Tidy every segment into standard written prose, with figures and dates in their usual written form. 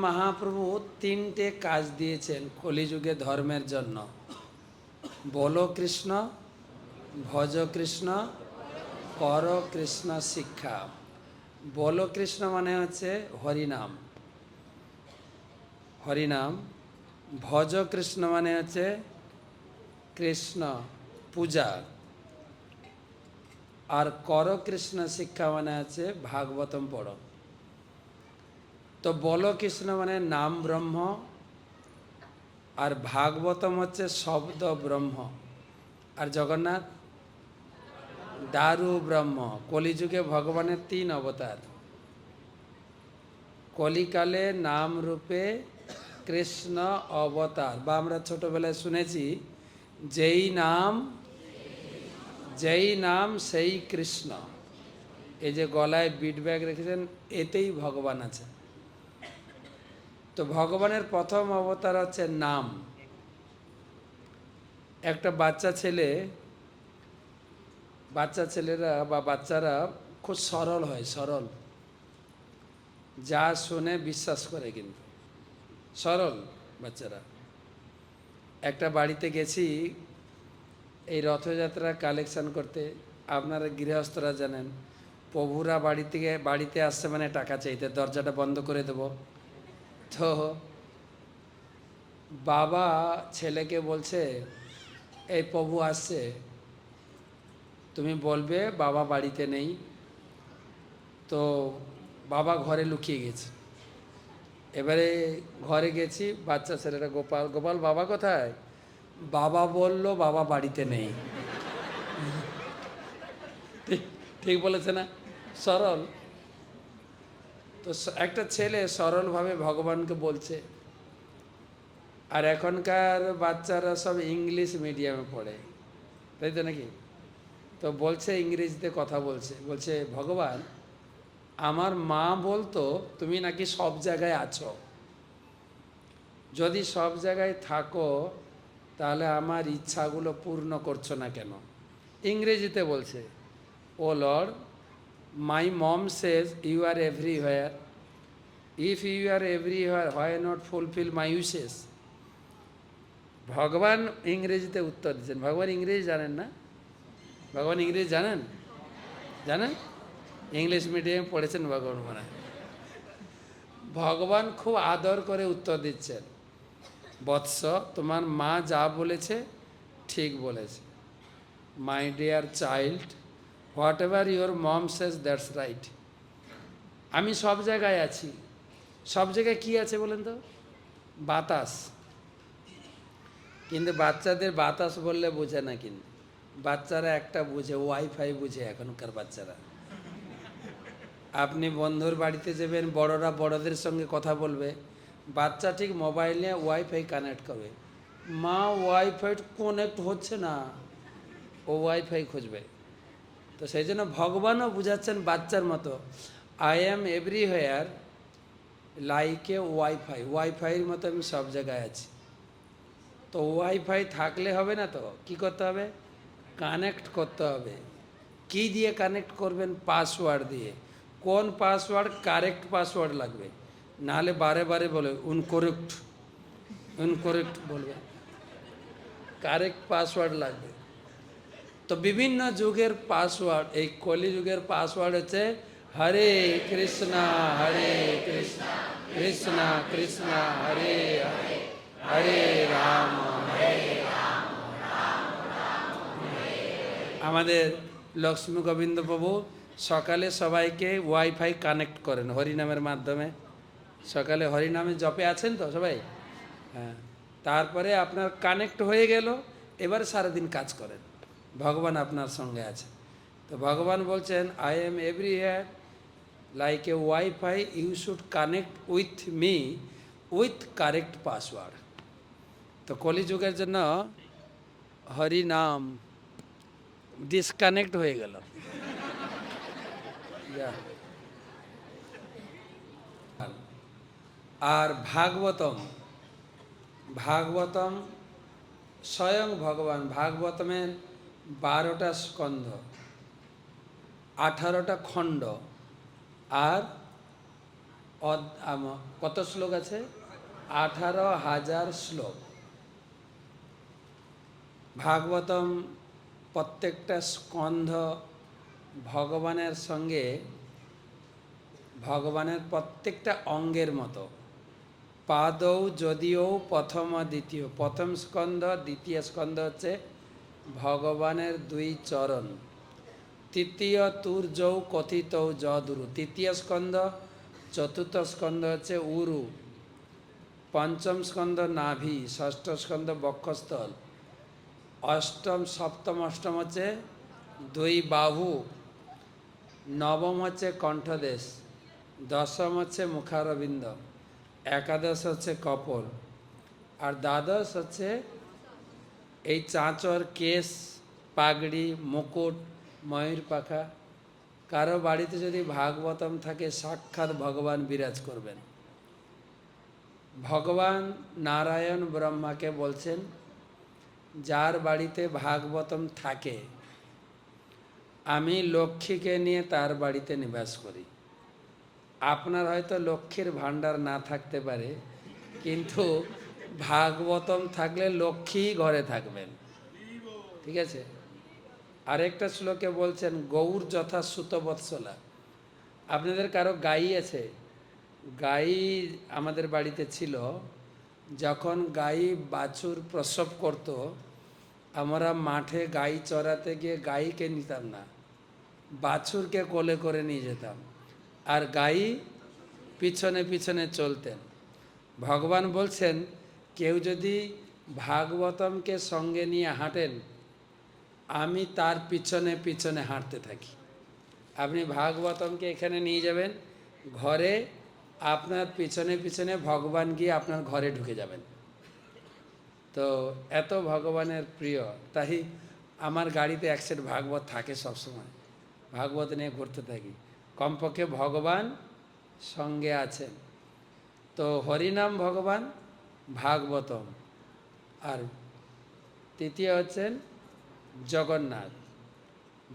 মহাপ্রভু তিনটে কাজ দিয়েছেন কলিযুগে ধর্মের জন্য। বলো কৃষ্ণ, ভজ কৃষ্ণ, কর কৃষ্ণ শিক্ষা। বলো কৃষ্ণ মানে হচ্ছে হরিনাম, হরিনাম। ভজ কৃষ্ণ মানে হচ্ছে কৃষ্ণ পূজা। আর কর কৃষ্ণ শিক্ষা মানে হচ্ছে ভাগবতম পড়ো। তো বলো কৃষ্ণ মানে নাম ব্রহ্ম, আর ভাগবতম হচ্ছে শব্দ ব্রহ্ম, আর জগন্নাথ দারু ব্রহ্ম। কলিযুগে ভগবানের তিন অবতার। কলিকালে নাম রূপে কৃষ্ণ অবতার, বা আমরা ছোটবেলায় শুনেছি যেই নাম সেই কৃষ্ণ। এই যে গলায় বিট ব্যাগ রেখেছেন, এতেই ভগবান আছে। তো ভগবানের প্রথম অবতার হচ্ছে নাম। একটা বাচ্চা ছেলেরা বা বাচ্চারা খুব সরল হয়, সরল, যা শুনে বিশ্বাস করে, কিন্তু সরল বাচ্চারা। একটা বাড়িতে গেছি এই রথযাত্রা কালেকশন করতে। আপনারা গৃহস্থরা জানেন, প্রভুরা বাড়িতে আসছে মানে টাকা চাইতে, দরজাটা বন্ধ করে দেব। তো বাবা ছেলেকে বলছে, এই প্রভু আসছে, তুমি বলবে বাবা বাড়িতে নেই। তো বাবা ঘরে লুকিয়ে গেছে। এবারে ঘরে গেছি, বাচ্চা ছেলেটা গোপাল, গোপাল বাবা কোথায়? বাবা বলল বাবা বাড়িতে নেই। ঠিক ঠিক বলেছে না? সরল। তো একটা ছেলে সরলভাবে ভগবানকে বলছে। আর এখনকার বাচ্চারা সব ইংলিশ মিডিয়ামে পড়ে, তাই তো নাকি? তো বলছে, ইংরেজিতে কথা বলছে ভগবান, আমার মা বলতো তুমি নাকি সব জায়গায় আছো, যদি সব জায়গায় থাকো তাহলে আমার ইচ্ছাগুলো পূর্ণ করছো না কেন? ইংরেজিতে বলছে, oh lord, my mom says you are everywhere, if you are everywhere why not fulfil my wishes. ভগবান ইংরেজিতে উত্তর দিচ্ছেন। ভগবান ইংরেজি জানেন না? ভগবান ইংরেজি জানেন? জানেন? ইংলিশ মিডিয়ামে পড়েছেন ভগবান মনে হয়। ভগবান খুব আদর করে উত্তর দিচ্ছেন, বৎস, তোমার মা যা বলেছে ঠিক বলেছে। My dear child, whatever your mom says that's right. আমি সব জায়গায় আছি। সব জায়গায় কি আছে বলেন তো? বাতাস। কিন্তু বাচ্চাদের বাতাস বললে বোঝে না, কিন্তু বাচ্চারা একটা বুঝে, ওয়াইফাই বুঝে এখনকার বাচ্চারা। আপনি বন্ধুর বাড়িতে যাবেন, বড়রা বড়দের সঙ্গে কথা বলবে, বাচ্চা ঠিক মোবাইলে ওয়াইফাই কানেক্ট করবে, মা ওয়াইফাই কানেক্ট হচ্ছে না, ও ওয়াইফাই খুঁজবে। তো সেই জন্য ভগবানও বুঝাচ্ছেন বাচ্চার মতো, I am everywhere like a wifi. ওয়াইফাইয়ের মতো আমি সব জায়গায় আছি। তো ওয়াইফাই থাকলে হবে না, তো কি করতে হবে? কানেক্ট করতে হবে। কি দিয়ে কানেক্ট করবেন? পাসওয়ার্ড দিয়ে। কোন পাসওয়ার্ড? কারেক্ট পাসওয়ার্ড লাগবে, নাহলে বারে বারে বলে ইনকরেক্ট বলবে। কারেক্ট পাসওয়ার্ড লাগবে। তো বিভিন্ন যুগের পাসওয়ার্ড, এই কলি যুগের পাসওয়ার্ড হচ্ছে হরে কৃষ্ণ কৃষ্ণ কৃষ্ণ হরে হরে, হরে রাম হরে রাম। আমাদের লক্ষ্মী গোবিন্দ প্রভু সকালে সবাইকে ওয়াইফাই কানেক্ট করেন হরিনামের মাধ্যমে। সকালে হরিনামে জপে আছেন তো সবাই? হ্যাঁ। তারপরে আপনার কানেক্ট হয়ে গেল, এবার সারাদিন কাজ করেন, ভগবান আপনার সঙ্গে আছে। তো ভগবান বলছেন, I am everywhere like a WiFi, you should connect with me with correct password. তো কলিযুগের জন্য হরিনাম ডিসকানেক্ট হয়ে গেল। আর ভাগবতম, ভাগবতম স্বয়ং ভগবান। ভাগবতমের 12টা স্কন্ধ, 18টা খণ্ড, আর কত শ্লোক আছে? 18,000 শ্লোক। ভাগবতম প্রত্যেকটা স্কন্ধ ভগবানের সঙ্গে, ভগবানের প্রত্যেকটা অঙ্গের মতো। পাদৌ যদিও প্রথম দ্বিতীয়, প্রথম স্কন্ধ দ্বিতীয় স্কন্ধ হচ্ছে ভগবানের 2 চরণ। তৃতীয় তুর্যৌ কথিত যদুরু, তৃতীয় স্কন্ধ। চতুর্থ স্কন্ধ হচ্ছে উরু। পঞ্চম স্কন্ধ নাভি। ষষ্ঠ স্কন্ধ বক্ষস্থল। অষ্টম সপ্তম অষ্টম হচ্ছে 2 বাহু। নবম হচ্ছে কণ্ঠদেশ। দশম হচ্ছে মুখারবিন্দ। একাদশ হচ্ছে কপল। আর দ্বাদশ হচ্ছে এই চাঁচর, কেশ, পাগড়ি, মুকুট, ময়ূর পাখা। কারো বাড়িতে যদি ভাগবতম থাকে, সাক্ষাৎ ভগবান বিরাজ করবেন। ভগবান নারায়ণ ব্রহ্মাকে বলছেন, যার বাড়িতে ভাগবতম থাকে আমি লক্ষ্মীকে নিয়ে তার বাড়িতে নিবাস করি। আপনার হয়তো লক্ষ্মীর ভাণ্ডার না থাকতে পারে, কিন্তু ভাগবতম থাকলে লক্ষ্মী ঘরে থাকবেন। ঠিক আছে? আরেকটা শ্লোকে বলছেন, গৌর যথা সুতবৎসলা। আপনাদের কারো গাই আছে? গাই আমাদের বাড়িতে ছিল। যখন গাই বাছুর প্রসব করত, আমরা মাঠে গাই চড়াতে গিয়ে গাইকে নিতাম না, বাছুরকে কোলে করে নিয়ে যেতাম, আর গাই পিছনে পিছনে চলতেন। ভগবান বলছেন, কেউ যদি ভাগবতমকে সঙ্গে নিয়ে হাঁটেন, আমি তার পিছনে পিছনে হাঁটতে থাকি। আপনি ভাগবতমকে এখানে নিয়ে যাবেন, ঘরে আপনার পিছনে পিছনে ভগবান গিয়ে আপনার ঘরে ঢুকে যাবেন। তো এত ভগবানের প্রিয়, তাই আমার গাড়িতে 1 সেট ভাগবত থাকে সবসময়। ভাগবত নিয়ে ঘুরতে থাকি, কমপক্ষে ভগবান সঙ্গে আছেন। তো হরিনাম ভগবান, ভাগবতম, আর তৃতীয় হচ্ছেন জগন্নাথ।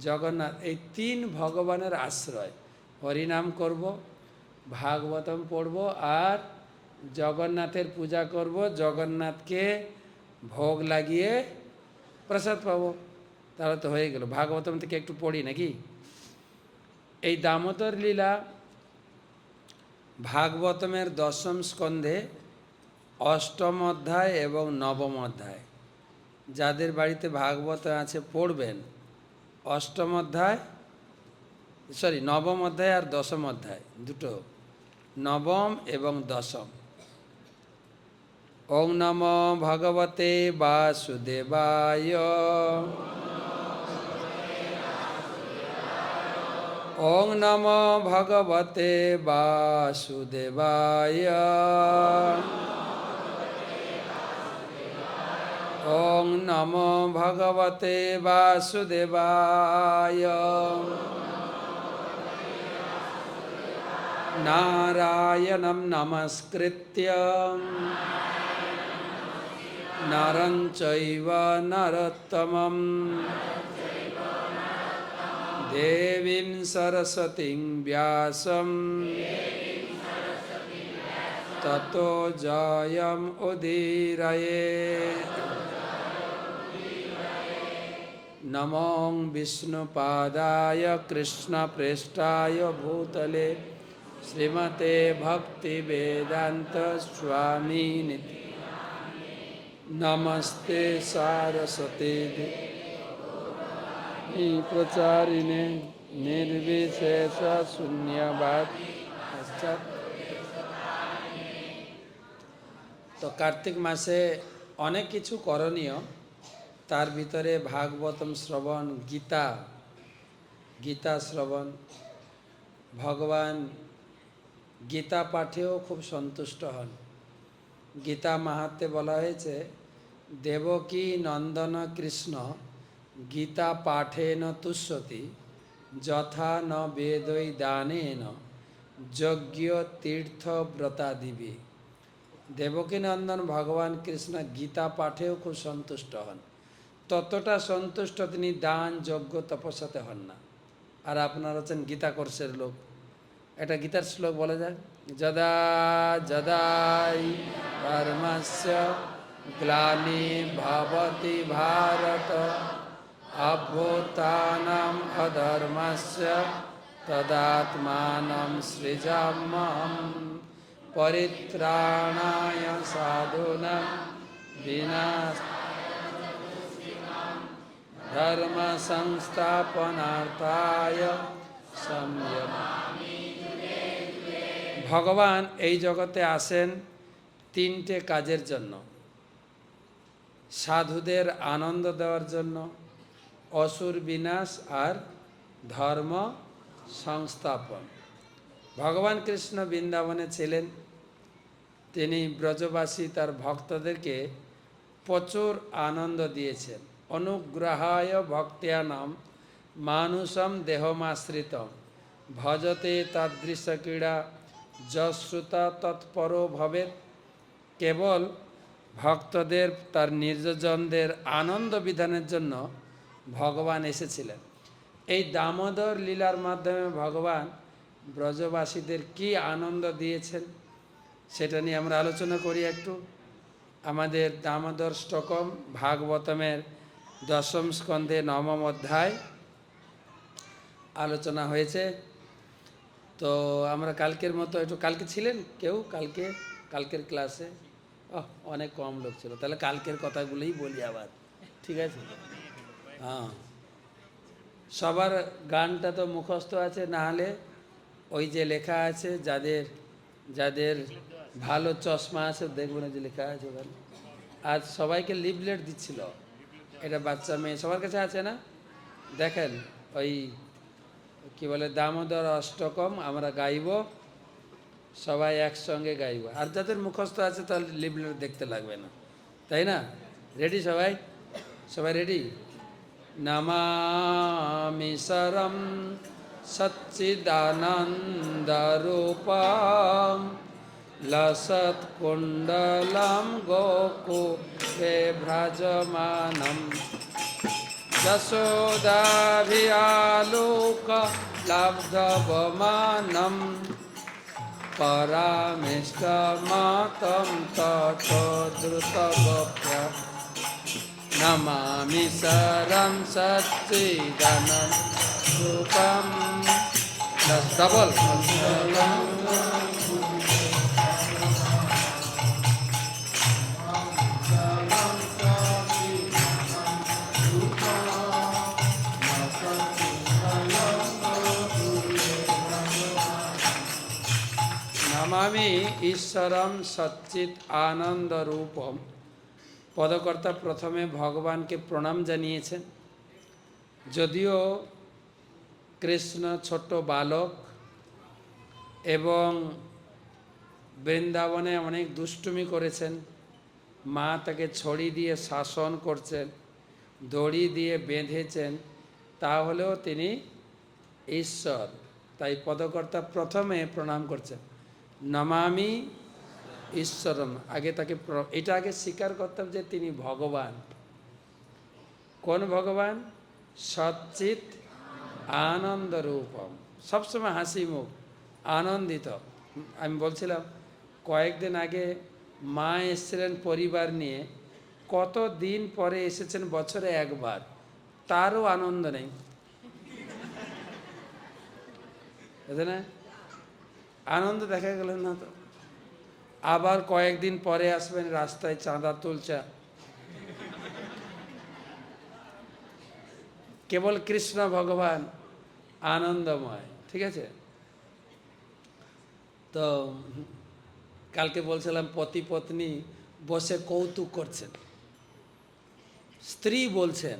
জগন্নাথ, এই 3 ভগবানের আশ্রয়। হরিনাম করব, ভাগবতম পড়ব, আর জগন্নাথের পূজা করব। জগন্নাথকে ভোগ লাগিয়ে প্রসাদ পাবো, তাহলে তো হয়ে গেল। ভাগবতম থেকে একটু পড়ি নাকি? এই দামোদর লীলা ভাগবতমের 10ম স্কন্ধে 8ম অধ্যায় এবং 9ম অধ্যায়। যাদের বাড়িতে ভাগবত আছে পড়বেন। 8ম অধ্যায়, 9ম অধ্যায় আর 10ম অধ্যায় দুটো, 9ম এবং 10ম। ওং নমো ভগবতে বাসুদেবায়। ওং নমো ভগবতে বাসুদেবায়। ওং নমো ভগবতে বাসুদেবায়। নারায়ণং নমস্কৃত্য নরং চৈব নরোত্তমং দেবীং সরস্বতীং ব্যাসং ততো জয়ম উদীরয়েৎ। নমো বিষ্ণুপাদায় কৃষ্ণপ্রেষ্ঠায় ভূতলে শ্রীমতে ভক্তিবেদান্ত স্বামিনে। নমস্তে সারস্বতে দেবী প্রচারিণে নির্বিশেষ শূন্যবাদ। তো কার্তিক মাসে অনেক কিছু করণীয়, তার ভিতরে ভাগবতম শ্রবণ, গীতা শ্রবণ। ভগবান গীতা পাঠেও খুব সন্তুষ্ট হন। গীতা মাহাত্ম্যে বলা হয়েছে, দেবকী নন্দন কৃষ্ণ গীতা পাঠেন তুষ্যতি যথা ন বেদৈ দানেন যজ্ঞ তীর্থ ব্রতাদিবি। দেবকী নন্দন ভগবান কৃষ্ণ গীতা পাঠেও খুব সন্তুষ্ট হন। ততটা সন্তুষ্ট তিনি দান, যজ্ঞ, তপস্যাতে হন না। আর আপনারা হচ্ছেন গীতা কোর্সের লোক, একটা গীতার শ্লোক বলা যায়, যদা যদাই ধর্মস্য গ্লানি ভবতি ভারত অভ্যুত্থানম অধর্মস্য তদাত্মানম সৃজাম্যহম পরিত্রাণায় সাধুনাং ধর্ম সংস্থাপনার্থায় সংযম। ভগবান এই জগতে আসেন তিনটে কাজের জন্য: সাধুদের আনন্দ দেওয়ার জন্য, অসুর বিনাশ, আর ধর্ম সংস্থাপন। ভগবান কৃষ্ণ বৃন্দাবনে ছিলেন, তিনি ব্রজবাসী তার ভক্তদেরকে প্রচুর আনন্দ দিয়েছেন। অনুগ্রহায় ভক্ত্যানাম মানুষম দেহমাশ্রিত ভজতে তাদৃশ ক্রীড়া যশ্রুতা তৎপরো ভবেত। কেবল ভক্তদের, তার নির্জনদের আনন্দ বিধানের জন্য ভগবান এসেছিলেন। এই দামোদর লীলার মাধ্যমে ভগবান ব্রজবাসীদের কি আনন্দ দিয়েছেন সেটা নিয়ে আমরা আলোচনা করি একটু। আমাদের দামোদর ষ্টকম ভাগবতমের 10ম স্কন্ধে 9ম অধ্যায় আলোচনা হয়েছে। তো আমরা কালকের মতো একটু, কালকে ছিলেন কেউ? কালকের ক্লাসে অনেক কম লোক ছিল, তাহলে কালকের কথাগুলোই বলি আবার, ঠিক আছে? হ্যাঁ, সবার গানটা তো মুখস্থ আছে, না হলে ওই যে লেখা আছে, যাদের যাদের ভালো চশমা আছে দেখবেন যে লেখা আছে ওখানে। আজ সবাইকে লিফলেট দিচ্ছিল, এটা বাচ্চা মেয়ে সবার কাছে আছে না? দেখেন, ওই কি বলে, দামোদর অষ্টকম আমরা গাইব, সবাই একসঙ্গে গাইব। আর যাদের মুখস্থ আছে তাহলে লিফলেট দেখতে লাগবে না, তাই না? রেডি সবাই? সবাই রেডি? নমামি সরম সচ্চিদানন্দরূপম লসৎকুণ্ডলম গোকুলে ভ্রজমানম যশোদাভিয়ালোক লব্ধবমানম পরামিষ্টমাতম ততদ্রুতগোপ্য নমামি সরম সচ্চিদানন্দরূপম। ডবল নমামি ঈশ্বরম সচ্চিৎ আনন্দ রূপম। পদকর্তা প্রথমে ভগবানকে প্রণাম জানিয়েছেন। যদিও কৃষ্ণ ছোট্ট বালক এবং বৃন্দাবনে অনেক দুষ্টুমি করেছেন, মা তাকে ছড়ি দিয়ে শাসন করছেন, দড়ি দিয়ে বেঁধেছেন, তাহলেও তিনি ঈশ্বর। তাই পদকর্তা প্রথমে প্রণাম করছেন, নমামি ঈশ্বরম। আগে তাকে এটা আগে স্বীকার করতাম যে তিনি ভগবান। কোন ভগবান? সচ্চিৎ আনন্দ রূপম, সবসময় হাসি মুখ, আনন্দিত। আমি বলছিলাম কয়েকদিন আগে মা এসেছিলেন পরিবার নিয়ে, কত দিন পরে এসেছেন, বছরে একবার, তারও আনন্দ নেই, বুঝলে না? আনন্দ দেখা গেল না তো। আবার কয়েকদিন পরে আসবেন, রাস্তায় চাঁদা তুলছে। কেবল কৃষ্ণ ভগবান আনন্দময়, ঠিক আছে? তো কালকে বলছিলাম পতি পত্নী বসে কৌতুক করছেন, স্ত্রী বলছেন,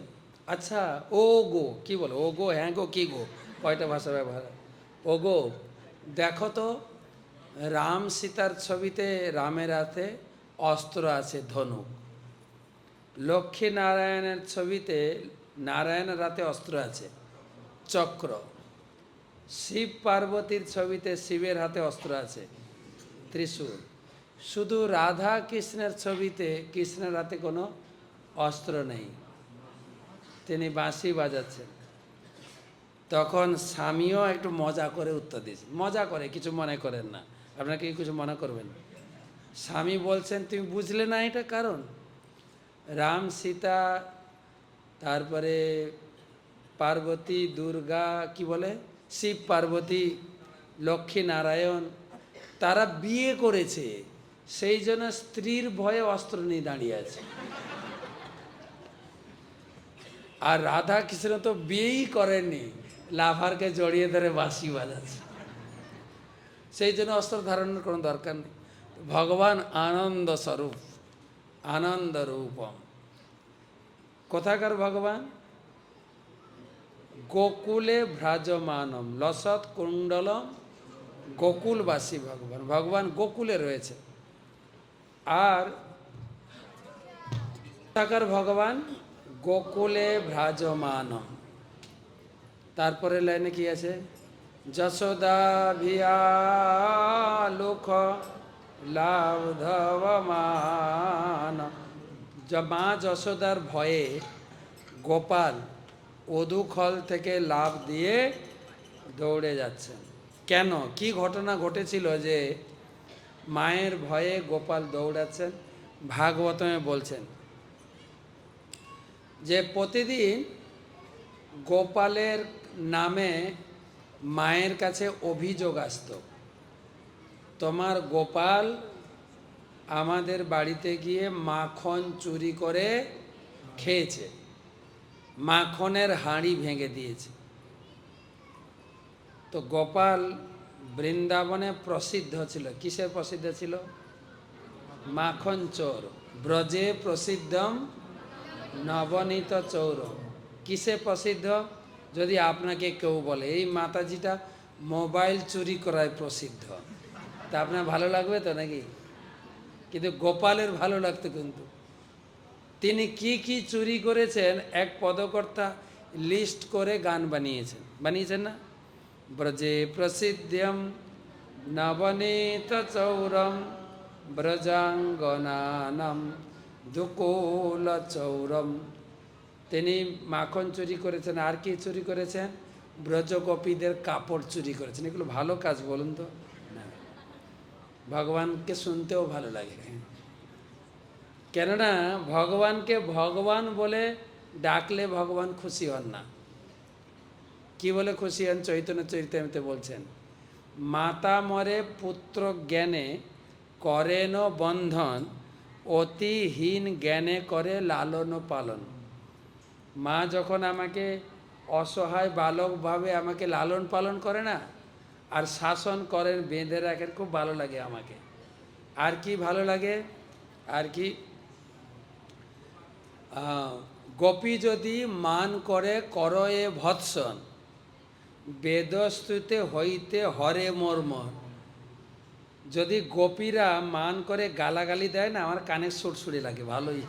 আচ্ছা ও গো, কি বলো ও গো, হ্যাঁ গো, কি গো, কয়টা ভাষা ব্যবহার। ও গো, দেখো তো রাম সীতার ছবিতে রামের হাতে অস্ত্র আছে, ধনুক। লক্ষ্মী নারায়ণের ছবিতে নারায়ণের হাতে অস্ত্র আছে, চক্র। শিব পার্বতীর ছবিতে শিবের হাতে অস্ত্র আছে, ত্রিশূল। শুধু রাধা কৃষ্ণের ছবিতে কৃষ্ণের হাতে কোনো অস্ত্র নেই, তিনি বাঁশি বাজাচ্ছেন। তখন স্বামীও একটু মজা করে উত্তর দিয়েছে, মজা করে, কিছু মনে করেন না, আপনাকে কিছু মনে করবেন। স্বামী বলছেন তুমি বুঝলে না এটা কারণ? রাম সীতা, তারপরে পার্বতী দুর্গা, কি বলে, শিব পার্বতী, লক্ষ্মী নারায়ণ, তারা বিয়ে করেছে, সেই জন্য স্ত্রীর ভয়ে অস্ত্র নিয়ে দাঁড়িয়ে আছে। আর রাধা কৃষ্ণ তো বিয়েই করেননি, লাভারকে জড়িয়ে ধরে বাঁশি বাজাচ্ছে, সেই জন্য অস্ত্র ধারণের কোনো দরকার নেই। ভগবান আনন্দ স্বরূপ, আনন্দ রূপম। কোথাকার ভগবান? গোকুলে ভ্রাজমানম লসৎ কুণ্ডলম, গোকুলবাসী ভগবান। ভগবান গোকুলে রয়েছে। আর কোথাকার ভগবান? গোকুলে ভ্রাজমানম। তারপরে লাইনে কি আছে? যশোদা ভিয়া লোক লাভধবমান। মা যশোদার ভয়ে গোপাল অদুখল থেকে লাভ দিয়ে দৌড়ে যাচ্ছেন। কেন, কি ঘটনা ঘটেছিল যে মায়ের ভয়ে গোপাল দৌড়াচ্ছেন? ভাগবতমে বলছেন যে প্রতিদিন গোপালের নামে মায়ের কাছে অভিযোগ আসত, তোমার গোপাল আমাদের বাড়িতে গিয়ে মাখন চুরি করে খেয়েছে, মাখনের হাঁড়ি ভেঙে দিয়েছে। তো গোপাল বৃন্দাবনে প্রসিদ্ধ ছিল। কিসের প্রসিদ্ধ ছিল? মাখন চোর। ব্রজে প্রসিদ্ধম নবনীত চৌর। কিসে প্রসিদ্ধ? যদি আপনাকে কেউ বলে এই মাতাজিটা মোবাইল চুরি করায় প্রসিদ্ধ, তা আপনার ভালো লাগবে তো নাকি? কিন্তু গোপালের ভালো লাগতো। কিন্তু তিনি কি কি চুরি করেছেন এক পদকর্তা লিস্ট করে গান বানিয়েছেন না? ব্রজে প্রসিদ্ধম নবনীত চৌরম ব্রজাঙ্গনানম দুকুল চৌরম। তিনি মাখন চুরি করেছেন, আর কি চুরি করেছেন? ব্রজগোপীদের কাপড় চুরি করেছেন। এগুলো ভালো কাজ বলুন তো? না, ভগবানকে শুনতেও ভালো লাগে। কেননা ভগবানকে ভগবান বলে ডাকলে ভগবান খুশি হন না। কি বলে খুশি হন? চৈতন্য চরিতামৃতে বলছেন, মাতা মরে পুত্র জ্ঞানে করেন বন্ধন, অতিহীন জ্ঞানে করে লালন পালন। মা যখন আমাকে অসহায় বালকভাবে আমাকে লালন পালন করে না, আর শাসন করেন, বেঁধে রাখেন, খুব ভালো লাগে আমাকে। আর কি ভালো লাগে? আর কি? গোপী যদি মান করে করয়ে ভৎসন, বেদস্তুতে হইতে হরে মর্ম। যদি গোপীরা মান করে গালাগালি দেয় না, আমার কানে সুরসুরি লাগে, ভালোই।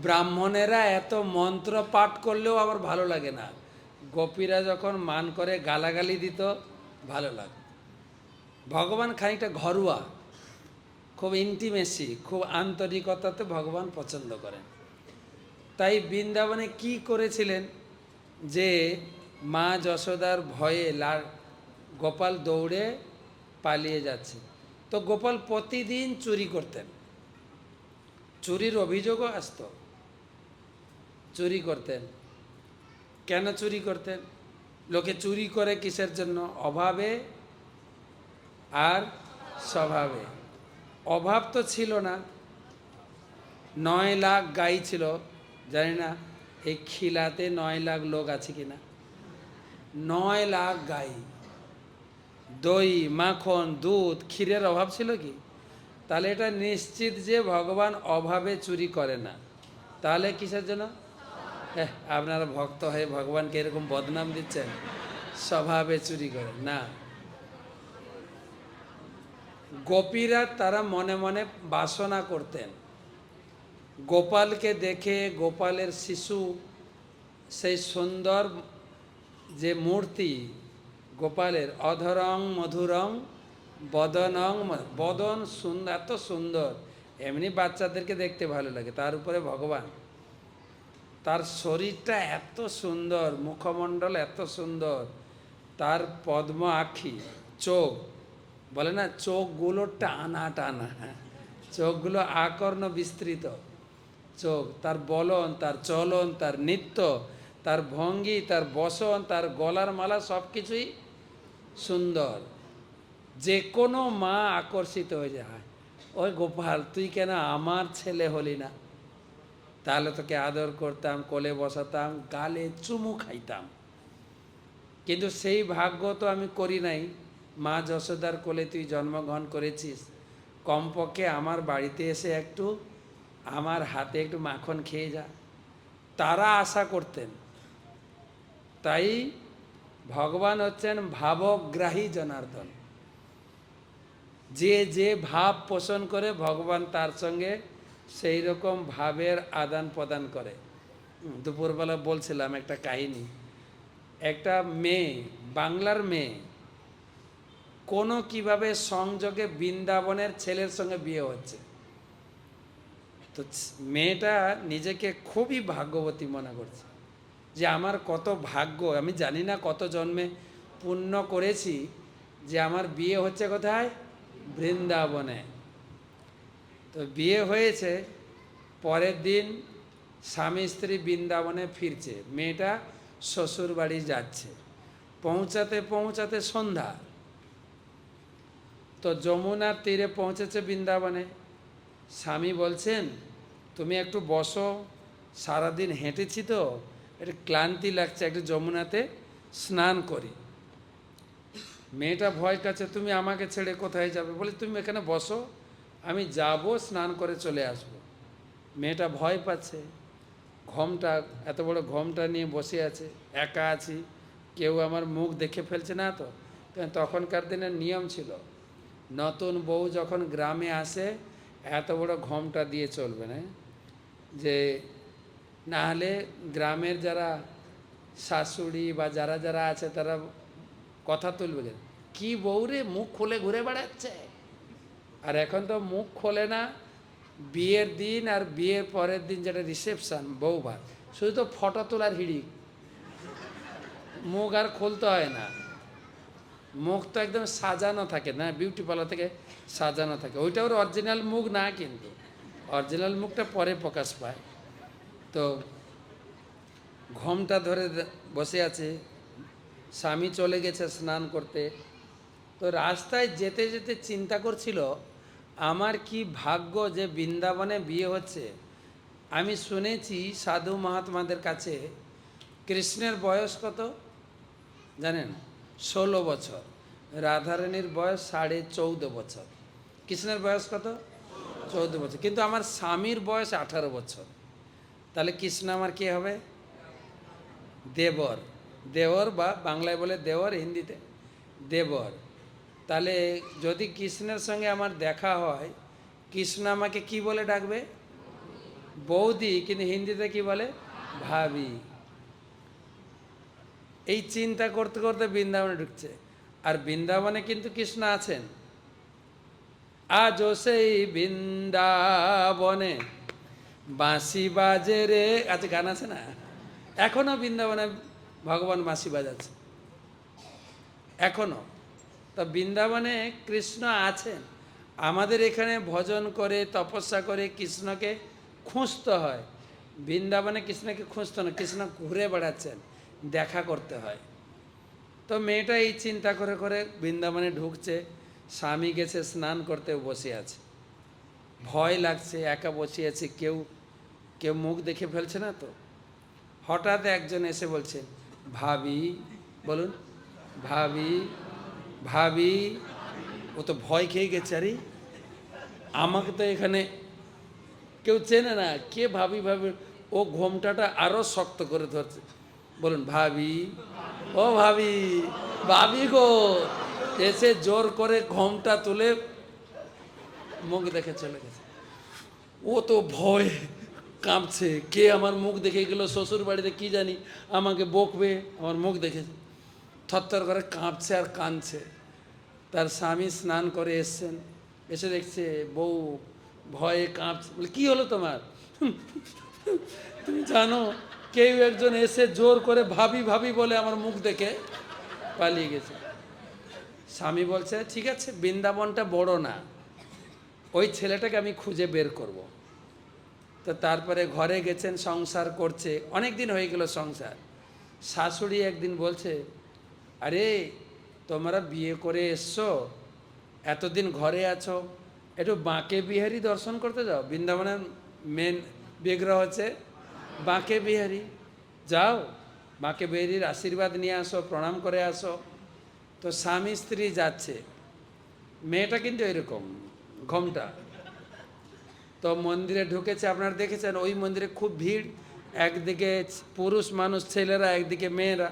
ব্রাহ্মণেরা এত মন্ত্র পাঠ করলেও আবার ভালো লাগে না, গোপীরা যখন মান করে গালাগালি দিত ভালো লাগে। ভগবান খানিকটা ঘরোয়া, খুব ইন্টিমেসি, খুব আন্তরিকতাতে ভগবান পছন্দ করেন। তাই বৃন্দাবনে কি করেছিলেন যে মা যশোদার ভয়ে গোপাল দৌড়ে পালিয়ে যাচ্ছে। তো গোপাল প্রতিদিন চুরি করতেন, চুরির অভিযোগও আসতো, চুরি করতেন। কেন চুরি করতেন? লোকে চুরি করে কিসের জন্য? অভাবে আর স্বভাবে। অভাব তো ছিল না, 9 লাখ গাই ছিল, জানি না এই খিলাতে 9 লাখ লোক আছে কিনা। 9 লাখ গাই, দই মাখন দুধ ক্ষীরের অভাব ছিল কি? তাহলে এটা নিশ্চিত যে ভগবান অভাবে চুরি করে না। তাহলে কিসের জন্য? আপনারা ভক্ত হয়ে ভগবানকে এরকম বদনাম দিচ্ছেন, স্বভাবে চুরি করে না। গোপীরা তারা মনে মনে বাসনা করতেন, গোপালকে দেখে, গোপালের শিশু, সেই সুন্দর যে মূর্তি গোপালের, অধরং মধুরং বদনং, বদন সুন্দর, এত সুন্দর, এমনি বাচ্চাদেরকে দেখতে ভালো লাগে, তার উপরে ভগবান, তার শরীরটা এত সুন্দর, মুখমণ্ডল এত সুন্দর, তার পদ্ম আখি চোখ, বলে না চোখগুলো টানা টানা, চোখগুলো আকর্ণ বিস্তৃত চোখ, তার বলন, তার চলন, তার নৃত্য, তার ভঙ্গি, তার বসন, তার গলার মালা সব কিছুই সুন্দর। যে কোনো মা আকর্ষিত হয়ে যায়, ওই গোপাল তুই কেন আমার ছেলে হলি না, তাহলে তোকে আদর করতাম, কোলে বসাতাম, গালে চুমু খাইতাম। কিন্তু সেই ভাগ্য তো আমি করি নাই। মা যশোদার কোলে তুই জন্মগ্রহণ করেছিস, কমপক্ষে আমার বাড়িতে এসে একটু আমার হাতে একটু মাখন খেয়ে যা, তারা আশা করতেন। তাই ভগবান হচ্ছেন ভাবগ্রাহী জনার্দন। যে যে ভাব পোষণ করে ভগবান তার সঙ্গে সেই রকম ভাবের আদান প্রদান করে। দুপুরবেলা বলছিলাম একটা কাহিনী। একটা মেয়ে, বাংলার মেয়ে, কোনো কিভাবে সংযোগে বৃন্দাবনের ছেলের সঙ্গে বিয়ে হচ্ছে। তো মেয়েটা নিজেকে খুবই ভাগ্যবতী মনে করছে, যে আমার কত ভাগ্য, আমি জানি না কত জন্মে পুণ্য করেছি যে আমার বিয়ে হচ্ছে কোথায়, বৃন্দাবনে। তো বিয়ে হয়েছে, পরের দিন স্বামী স্ত্রী বৃন্দাবনে ফিরছে, মেয়েটা শ্বশুর বাড়ি যাচ্ছে, পৌঁছাতে পৌঁছাতে সন্ধ্যা। তো যমুনার তীরে পৌঁছেছে বৃন্দাবনে। স্বামী বলছেন তুমি একটু বসো, সারাদিন হেঁটেছি তো একটু ক্লান্তি লাগছে, একটু যমুনাতে স্নান করি। মেয়েটা ভয় কাছে, তুমি আমাকে ছেড়ে কোথায় যাবে, বলে তুমি এখানে বসো, আমি যাব, স্নান করে চলে আসব। মেয়েটা ভয় পাচ্ছে, ঘোমটা, এত বড় ঘোমটা নিয়ে বসে আছে, একা আছি, কেউ আমার মুখ দেখে ফেলছে না তো। তখনকার দিনের নিয়ম ছিল, নতুন বউ যখন গ্রামে আসে এত বড় ঘোমটা দিয়ে চলবে না, যে না হলে গ্রামের যারা শাশুড়ি বা যারা যারা আছে তারা কথা তুলবে, কি বউ রে মুখ খুলে ঘুরে বেড়াচ্ছে। আর এখন তো মুখ খোলে না, বিয়ের দিন আর বিয়ের পরের দিন যেটা রিসেপশন, বউভাত, শুধু তো ফটো তোলার হিড়িক, মুখ আর খুলতে হয় না। মুখ তো একদম সাজানো থাকে না, বিউটি পার্লার থেকে সাজানো থাকে, ওইটা ওর অরিজিনাল মুখ না, কিন্তু অরিজিনাল মুখটা পরে প্রকাশ পায়। তো ঘোমটা ধরে বসে আছে, স্বামী চলে গেছে স্নান করতে। তো রাস্তায় যেতে যেতে চিন্তা করছিল, আমার কি ভাগ্য যে বৃন্দাবনে বিয়ে হচ্ছে। আমি শুনেছি সাধু মহাত্মাদের কাছে কৃষ্ণের বয়স কত জানেন, 16 বছর, রাধারানীর বয়স 14.5 বছর। কৃষ্ণের বয়স কত, 14 বছর, কিন্তু আমার স্বামীর বয়স 18 বছর। তাহলে কৃষ্ণ আমার কে হবে, দেবর। দেওর বা বাংলায় বলে দেওর, হিন্দিতে দেবর। তাহলে যদি কৃষ্ণের সঙ্গে আমার দেখা হয়, কৃষ্ণ আমাকে কি বলে ডাকবে, বৌদি, কিন্তু হিন্দিতে কি বলে, ভাবি। এই চিন্তা করতে করতে বৃন্দাবনে ঢুকছে। আর বৃন্দাবনে কিন্তু কৃষ্ণ আছেন। আজও সেই বৃন্দাবনে বাঁশি বাজে রে, আচ্ছা গান আছে না, এখনো বৃন্দাবনে ভগবান বাঁশি বাজাচ্ছে এখনো। তা বৃন্দাবনে কৃষ্ণ আছেন। আমাদের এখানে ভজন করে তপস্যা করে কৃষ্ণকে খুঁজতে হয়, বৃন্দাবনে কৃষ্ণকে খুঁজতে না, কৃষ্ণ ঘুরে বেড়াচ্ছেন, দেখা করতে হয়। তো মেয়েটা এই চিন্তা করে করে বৃন্দাবনে ঢুকছে, স্বামী গেছে স্নান করতে, বসে আছে, ভয় লাগছে, একা বসে আছে, কেউ কেউ মুখ দেখে ফেলছে না তো। হঠাৎ একজন এসে বলছে, ভাবি, বলুন ভাবি, ভাবি। ও তো ভয় খেয়ে গেছে, আরে আমাকে তো এখানে কেউ চেনে না, কে ভাবি ভাবি। ও ঘোমটাটা আরো শক্ত করে ধরছে, বলুন ভাবি, ও ভাবি, ভাবি গো। এসে জোর করে ঘোমটা তুলে মুখ দেখে চলে গেছে। ও তো ভয় কাঁপছে, কে আমার মুখ দেখে গেল, শ্বশুর বাড়িতে কি জানি আমাকে বকবে, আমার মুখ দেখেছে, থরথর করে কাঁপছে আর কাঁদছে। তার স্বামী স্নান করে এসছেন, এসে দেখছে বউ ভয়ে কাঁপছে, বলে কি হলো তোমার, তুমি জানো কেউ একজন এসে জোর করে ভাবি ভাবি বলে আমার মুখ দেখে পালিয়ে গেছে। স্বামী বলছে ঠিক আছে, বৃন্দাবনটা বড় না, ওই ছেলেটাকে আমি খুঁজে বের করব। তো তারপরে ঘরে গেছেন, সংসার করছে, অনেক দিন হয়ে গেল সংসার। শাশুড়ি একদিন বলছে, আরে তোমরা বিয়ে করে এসছো, এতদিন ঘরে আছো, একটু বাঁকে বিহারি দর্শন করতে যাও। বৃন্দাবনের মেন বিগ্রহ হচ্ছে বাঁকে বিহারি, যাও বাঁকে বিহারির আশীর্বাদ নিয়ে আসো, প্রণাম করে আসো। তো স্বামী স্ত্রী যাচ্ছে, মেয়েটা কিন্তু এরকম ঘোমটা। তো মন্দিরে ঢুকেছে, আপনারা দেখেছেন ওই মন্দিরে খুব ভিড়, একদিকে পুরুষ মানুষ ছেলেরা, একদিকে মেয়েরা।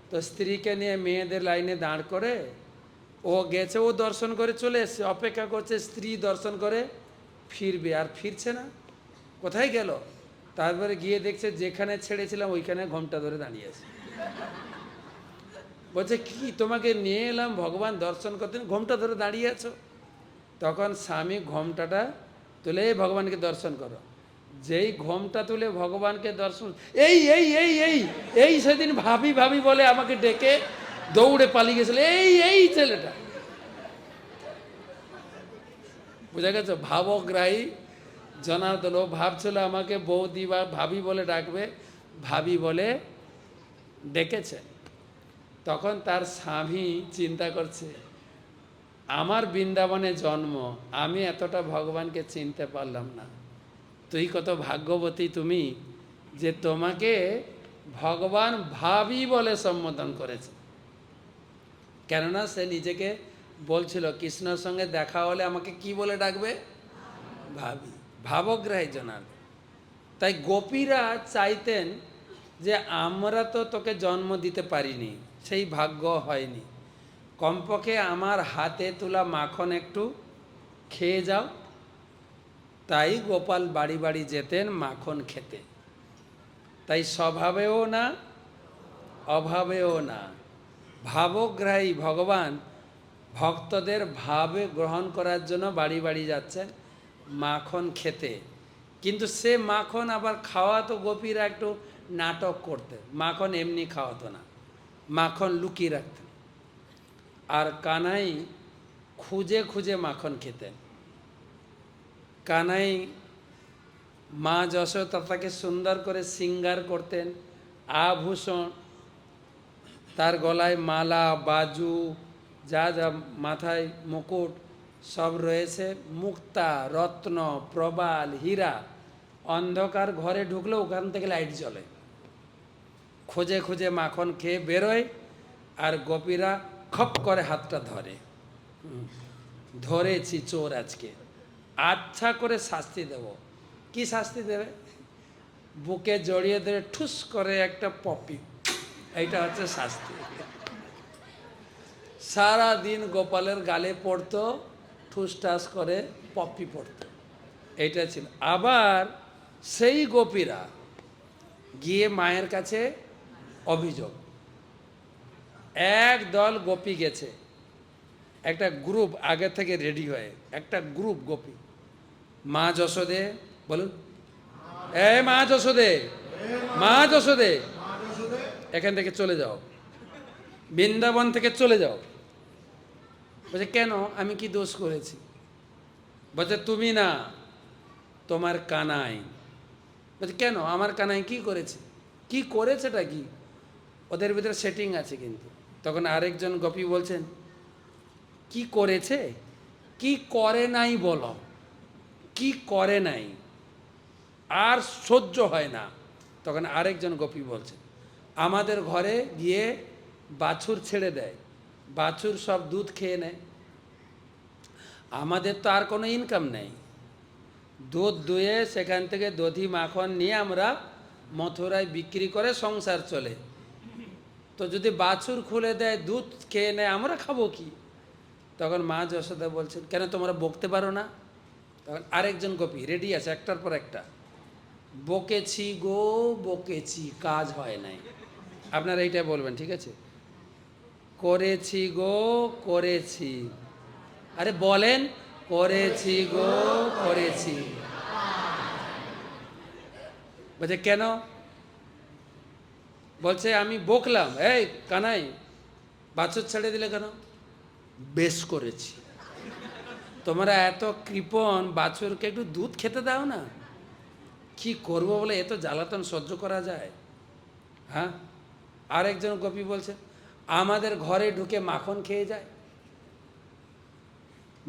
তো স্ত্রীকে নিয়ে মেয়েদের লাইনে দাঁড় করে ও গেছে, ও দর্শন করে চলে এসছে, অপেক্ষা করছে স্ত্রী দর্শন করে ফিরবে, আর ফিরছে না, কোথায় গেল। তারপরে গিয়ে দেখছে যেখানে ছেড়েছিলাম ওইখানে ঘোমটা ধরে দাঁড়িয়ে আছে। বলছে কি, তোমাকে নিয়ে এলাম ভগবান দর্শন করতে, ঘোমটা ধরে দাঁড়িয়ে আছো। তখন স্বামী ঘোমটাটা তুলে ভগবানকে দর্শন করো। যেই ঘোমটা তুলে ভগবানকে দর্শন, এই এই এই এই এই সেদিন ভাবি ভাবি বলে আমাকে ডেকে দৌড়ে পালিয়ে গেছিল, এই এই ছেলেটা। বুঝা গেছে, ভাবগ্রাহী জনার্দন। ও ভাবছিল আমাকে বৌদি বা ভাবি বলে ডাকবে, ভাবি বলে ডেকেছে। তখন তার স্বামী চিন্তা করছে, আমার বৃন্দাবনে জন্ম, আমি এতটা ভগবানকে চিনতে পারলাম না, তুই কত ভাগ্যবতী তুমি যে তোমাকে ভগবান ভাবি বলে সম্বোধন করেছে। কেননা সে নিজেকে বলছিল কৃষ্ণর সঙ্গে দেখা হলে আমাকে কি বলে ডাকবে, ভাবি। ভাবগ্রাহী জনার্দন। তাই গোপীরা চাইতেন যে আমরা তো তোকে জন্ম দিতে পারিনি, সেই ভাগ্য হয়নি, কমপক্ষে আমার হাতে তোলা মাখন একটু খেয়ে যাও। তাই গোপাল বাড়ি বাড়ি যেতেন মাখন খেতে। তাই স্বভাবেও না, অভাবেও না, ভাবগ্রাহী ভগবান ভক্তদের ভাবে গ্রহণ করার জন্য বাড়ি বাড়ি যাচ্ছেন মাখন খেতে। কিন্তু সে মাখন আবার খাওয়াতো গোপীরা একটু নাটক করতে, মাখন এমনি খাওয়াতো না, মাখন লুকিয়ে রাখতেন। আর কানাই খুঁজে খুঁজে মাখন খেতেন। কানাই মা যশোদা তাকে সুন্দর করে শৃঙ্গার করতেন, আভূষণ, তার গলায় মালা, বাজু, যা যা মাথায় মুকুট সব রয়েছে, মুক্তা, রত্ন, প্রবাল, হীরা। অন্ধকার ঘরে ঢুকলেও ওখান থেকে লাইট জ্বলে। খুঁজে খুঁজে মাখন খেয়ে বেরোয়, আর গোপীরা খপ করে হাতটা ধরে, ধরেছি চোর আজকে, আচ্ছা করে শাস্তি দেব। কি শাস্তি দেবে? বুকে জড়িয়ে ধরে ঠুস করে একটা পপি, এইটা হচ্ছে শাস্তি। সারা দিন গোপালের গালে পড়তো, ঠুসঠাস করে পপি পড়তো, এইটা ছিল। আবার সেই গোপীরা গিয়ে মায়ের কাছে অভিযোগ, এক দল গোপী গেছে, একটা গ্রুপ আগে থেকে রেডি হয়ে, একটা গ্রুপ গোপী, মা যশোদে বলুন, এ মা যশোদে, মা যশোদে, এখান থেকে চলে যাও, বৃন্দাবন থেকে চলে যাও। বলছে কেন, আমি কি দোষ করেছি? বলছে তুমি না, তোমার কানাই। বলছে কেন, আমার কানাই কি করেছে? কি করেছেটা কি? ওদের ভিতরে সেটিং আছে কিন্তু। তখন আরেকজন গোপী বলছেন, কি করেছে, কি করে নাই বলো, কি করে নাই, আর সহ্য হয় না। তখন আরেকজন গোপী বলছেন, আমাদের ঘরে গিয়ে বাছুর ছেড়ে দেয়, বাছুর সব দুধ খেয়ে নেয়, আমাদের তো আর কোনো ইনকাম নেই, দুধ দুয়ে সেখান থেকে দধি মাখন নিয়ে আমরা মথুরায় বিক্রি করে সংসার চলে, তো যদি বাছুর খুলে দেয়, দুধ খেয়ে নেয়, আমরা খাবো কি? তখন মা যশোদা বলছেন, কেন তোমরা বকতে পারো না? তখন আরেকজন গোপী রেডি আছে একটার পর একটা, বকেছি গো বকেছি, কাজ হয় নাই। আপনারা এইটা বলবেন, ঠিক আছে? করেছি গো করেছি, আরে বলেন, করেছি গো করেছি। বলছে কেন? বলছে আমি বকলাম। এই কানাই, বাছুর ছেড়ে দিলে কেন? বেশ করেছি। তোমরা এত কৃপণ, বাছুরকে একটু দুধ খেতে দাও না। কি করবো বলে, এত জ্বালাতন সহ্য করা যায়? হ্যাঁ। আরেকজন গোপী বলছে, আমাদের ঘরে ঢুকে মাখন খেয়ে যায়।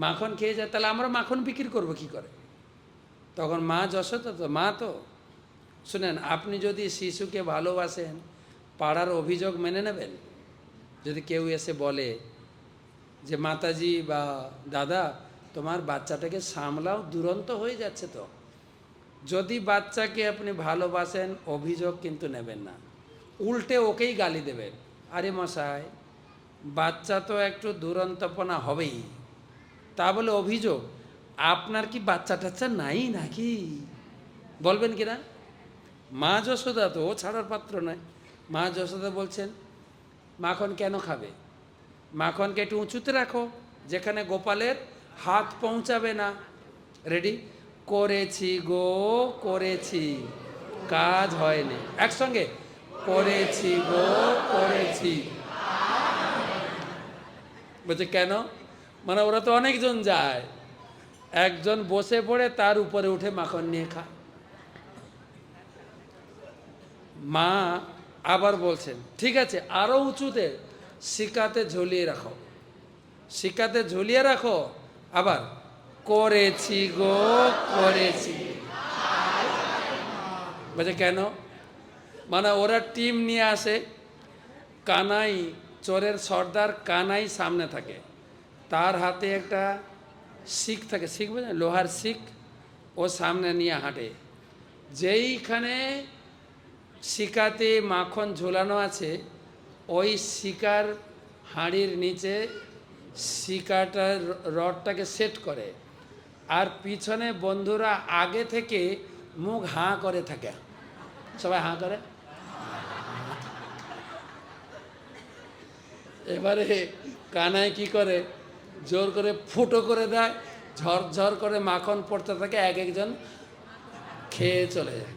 মাখন খেয়ে যায়, তাহলে আমরা মাখন বিক্রি করবো কি করে? তখন মা যশোদা তো মা তো, শুনেন, আপনি যদি শিশুকে ভালোবাসেন, পাড়ার অভিযোগ মেনে নেবেন? যদি কেউ এসে বলে যে মাতাজি বা দাদা, তোমার বাচ্চাটাকে সামলাও, দুরন্ত হয়ে যাচ্ছে তো। যদি বাচ্চাকে আপনি ভালোবাসেন, অভিযোগ কিন্তু নেবেন না, উল্টে ওকেই গালি দেবেন। আরে মশাই, বাচ্চা তো একটু দুরন্তপনা হবেই, তা বলে অভিযোগ? আপনার কি বাচ্চা টাচ্চা নাই নাকি? বলবেন কি না? মা যশোদা তো ও ছাড়ার পাত্র নয়। মা যশোদা বলছেন, মাখন কেন খাবে? মাখনকে একটু উঁচুতে রাখো, যেখানে গোপালের হাত পৌঁছাবে না। রেডি? করেছি গো করেছি, কাজ হয়নি। একসঙ্গে, করেছি গো করেছি। বলছে কেন? মানে ওরা তো অনেকজন যায়, একজন বসে পড়ে তার উপরে উঠে মাখন নিয়ে খায়। মা আবার বলছেন, ঠিক আছে, আরো উঁচুতে, শিকাতে ঝুলিয়ে রাখো, শিকাতে ঝুলিয়ে রাখো। আবার, করেছি গো করেছি। বলছে কেন? মানে ওরা টিম নিয়ে আসে, কানাই, চোরের সর্দার কানাই সামনে থাকে, তার হাতে একটা শিক থাকে, শিক বুঝলেন, লোহার শিক, ও সামনে নিয়ে হাঁটে। যেইখানে শিকাতে মাখন ঝোলানো আছে, ওই শিকার হাঁড়ির নিচে শিকাটার রডটাকে সেট করে, আর পিছনে বন্ধুরা আগে থেকে মুখ হাঁ করে থাকে। সবাই হাঁ করে। এবারে কানাই কি করে, জোর করে ফুটো করে দেয়, ঝরঝর করে মাখন পড়তে থাকে, এক একজন খেয়ে চলে যায়।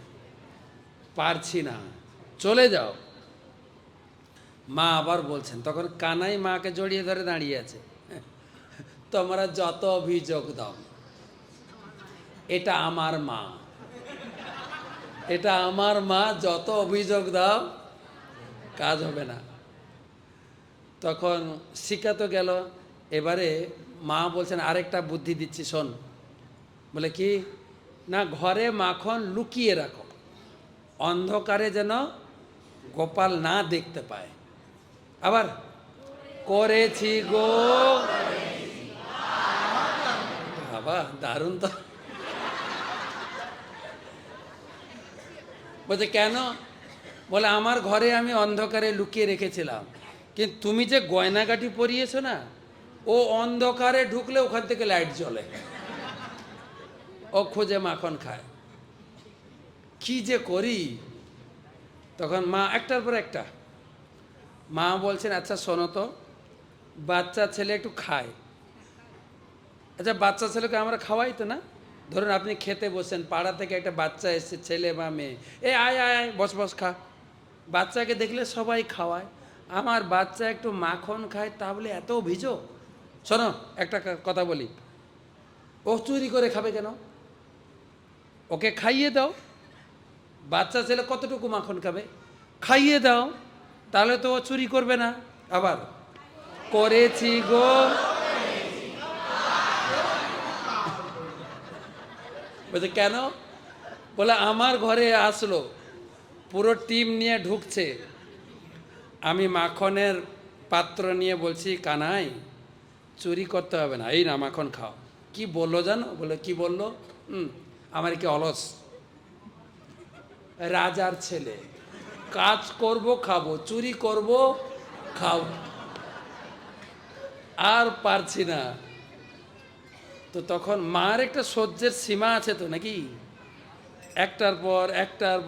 পারছি না, চলে যাও। মা আবার বলছেন, তখন কানাই মাকে জড়িয়ে ধরে দাঁড়িয়ে আছে, তোমরা যত অভিযোগ দাও, এটা আমার মা, এটা আমার মা, যত অভিযোগ দাও কাজ হবে না। তখন শিক্ষা তো গেল। এবারে মা বলছেন, আরেকটা বুদ্ধি দিচ্ছি, শোন। বলে কি? না, ঘরে মাখন লুকিয়ে রাখো, অন্ধকারে যেন গোপাল না দেখতে পায়। আবার, করেছি গো। বাবা, দারুণ তো। বলছে কেন? বলে আমার ঘরে আমি অন্ধকারে লুকিয়ে রেখেছিলাম, কিন্তু তুমি যে গয়নাগাটি পরিয়েছো না, ও অন্ধকারে ঢুকলে ওখান থেকে লাইট জ্বলে, ও খুঁজে মাখন খায়। কি যে করি! তখন মা একটার পর একটা, মা বলছেন, আচ্ছা শোনো তো, বাচ্চা ছেলে একটু খায়, আচ্ছা বাচ্চা ছেলেকে আমরা খাওয়াই তো না। ধরুন আপনি খেতে বসেন, পাড়া থেকে একটা বাচ্চা এসছে, ছেলে বা মেয়ে, এ আয় আয় আয়, বস বস খা। বাচ্চাকে দেখলে সবাই খাওয়ায়, আমার বাচ্চা একটু মাখন খায়, তা বলে এত অভিযোগ? শোনো, একটা কথা বলি, ও চুরি করে খাবে কেন? ওকে খাইয়ে দাও। বাচ্চা ছেলে কতটুকু মাখন খাবে? খাইয়ে দাও, তাহলে তো ও চুরি করবে না। আবার, করেছি গো। বলছে কেন? বলে আমার ঘরে আসলো, পুরো টিম নিয়ে ঢুকছে, আমি মাখনের পাত্র নিয়ে বলছি, কানাই চুরি করতে হবে না, এই না মাখন খাও। কি বললো জানো? বলে কি বললো? আমার কি অলস, রাজার ছেলে, কাজ করব খাবো, চুরি করব খাও, আর পারছি না। তো তখন মার একটা সহ্যের সীমা আছে তো নাকি? একটার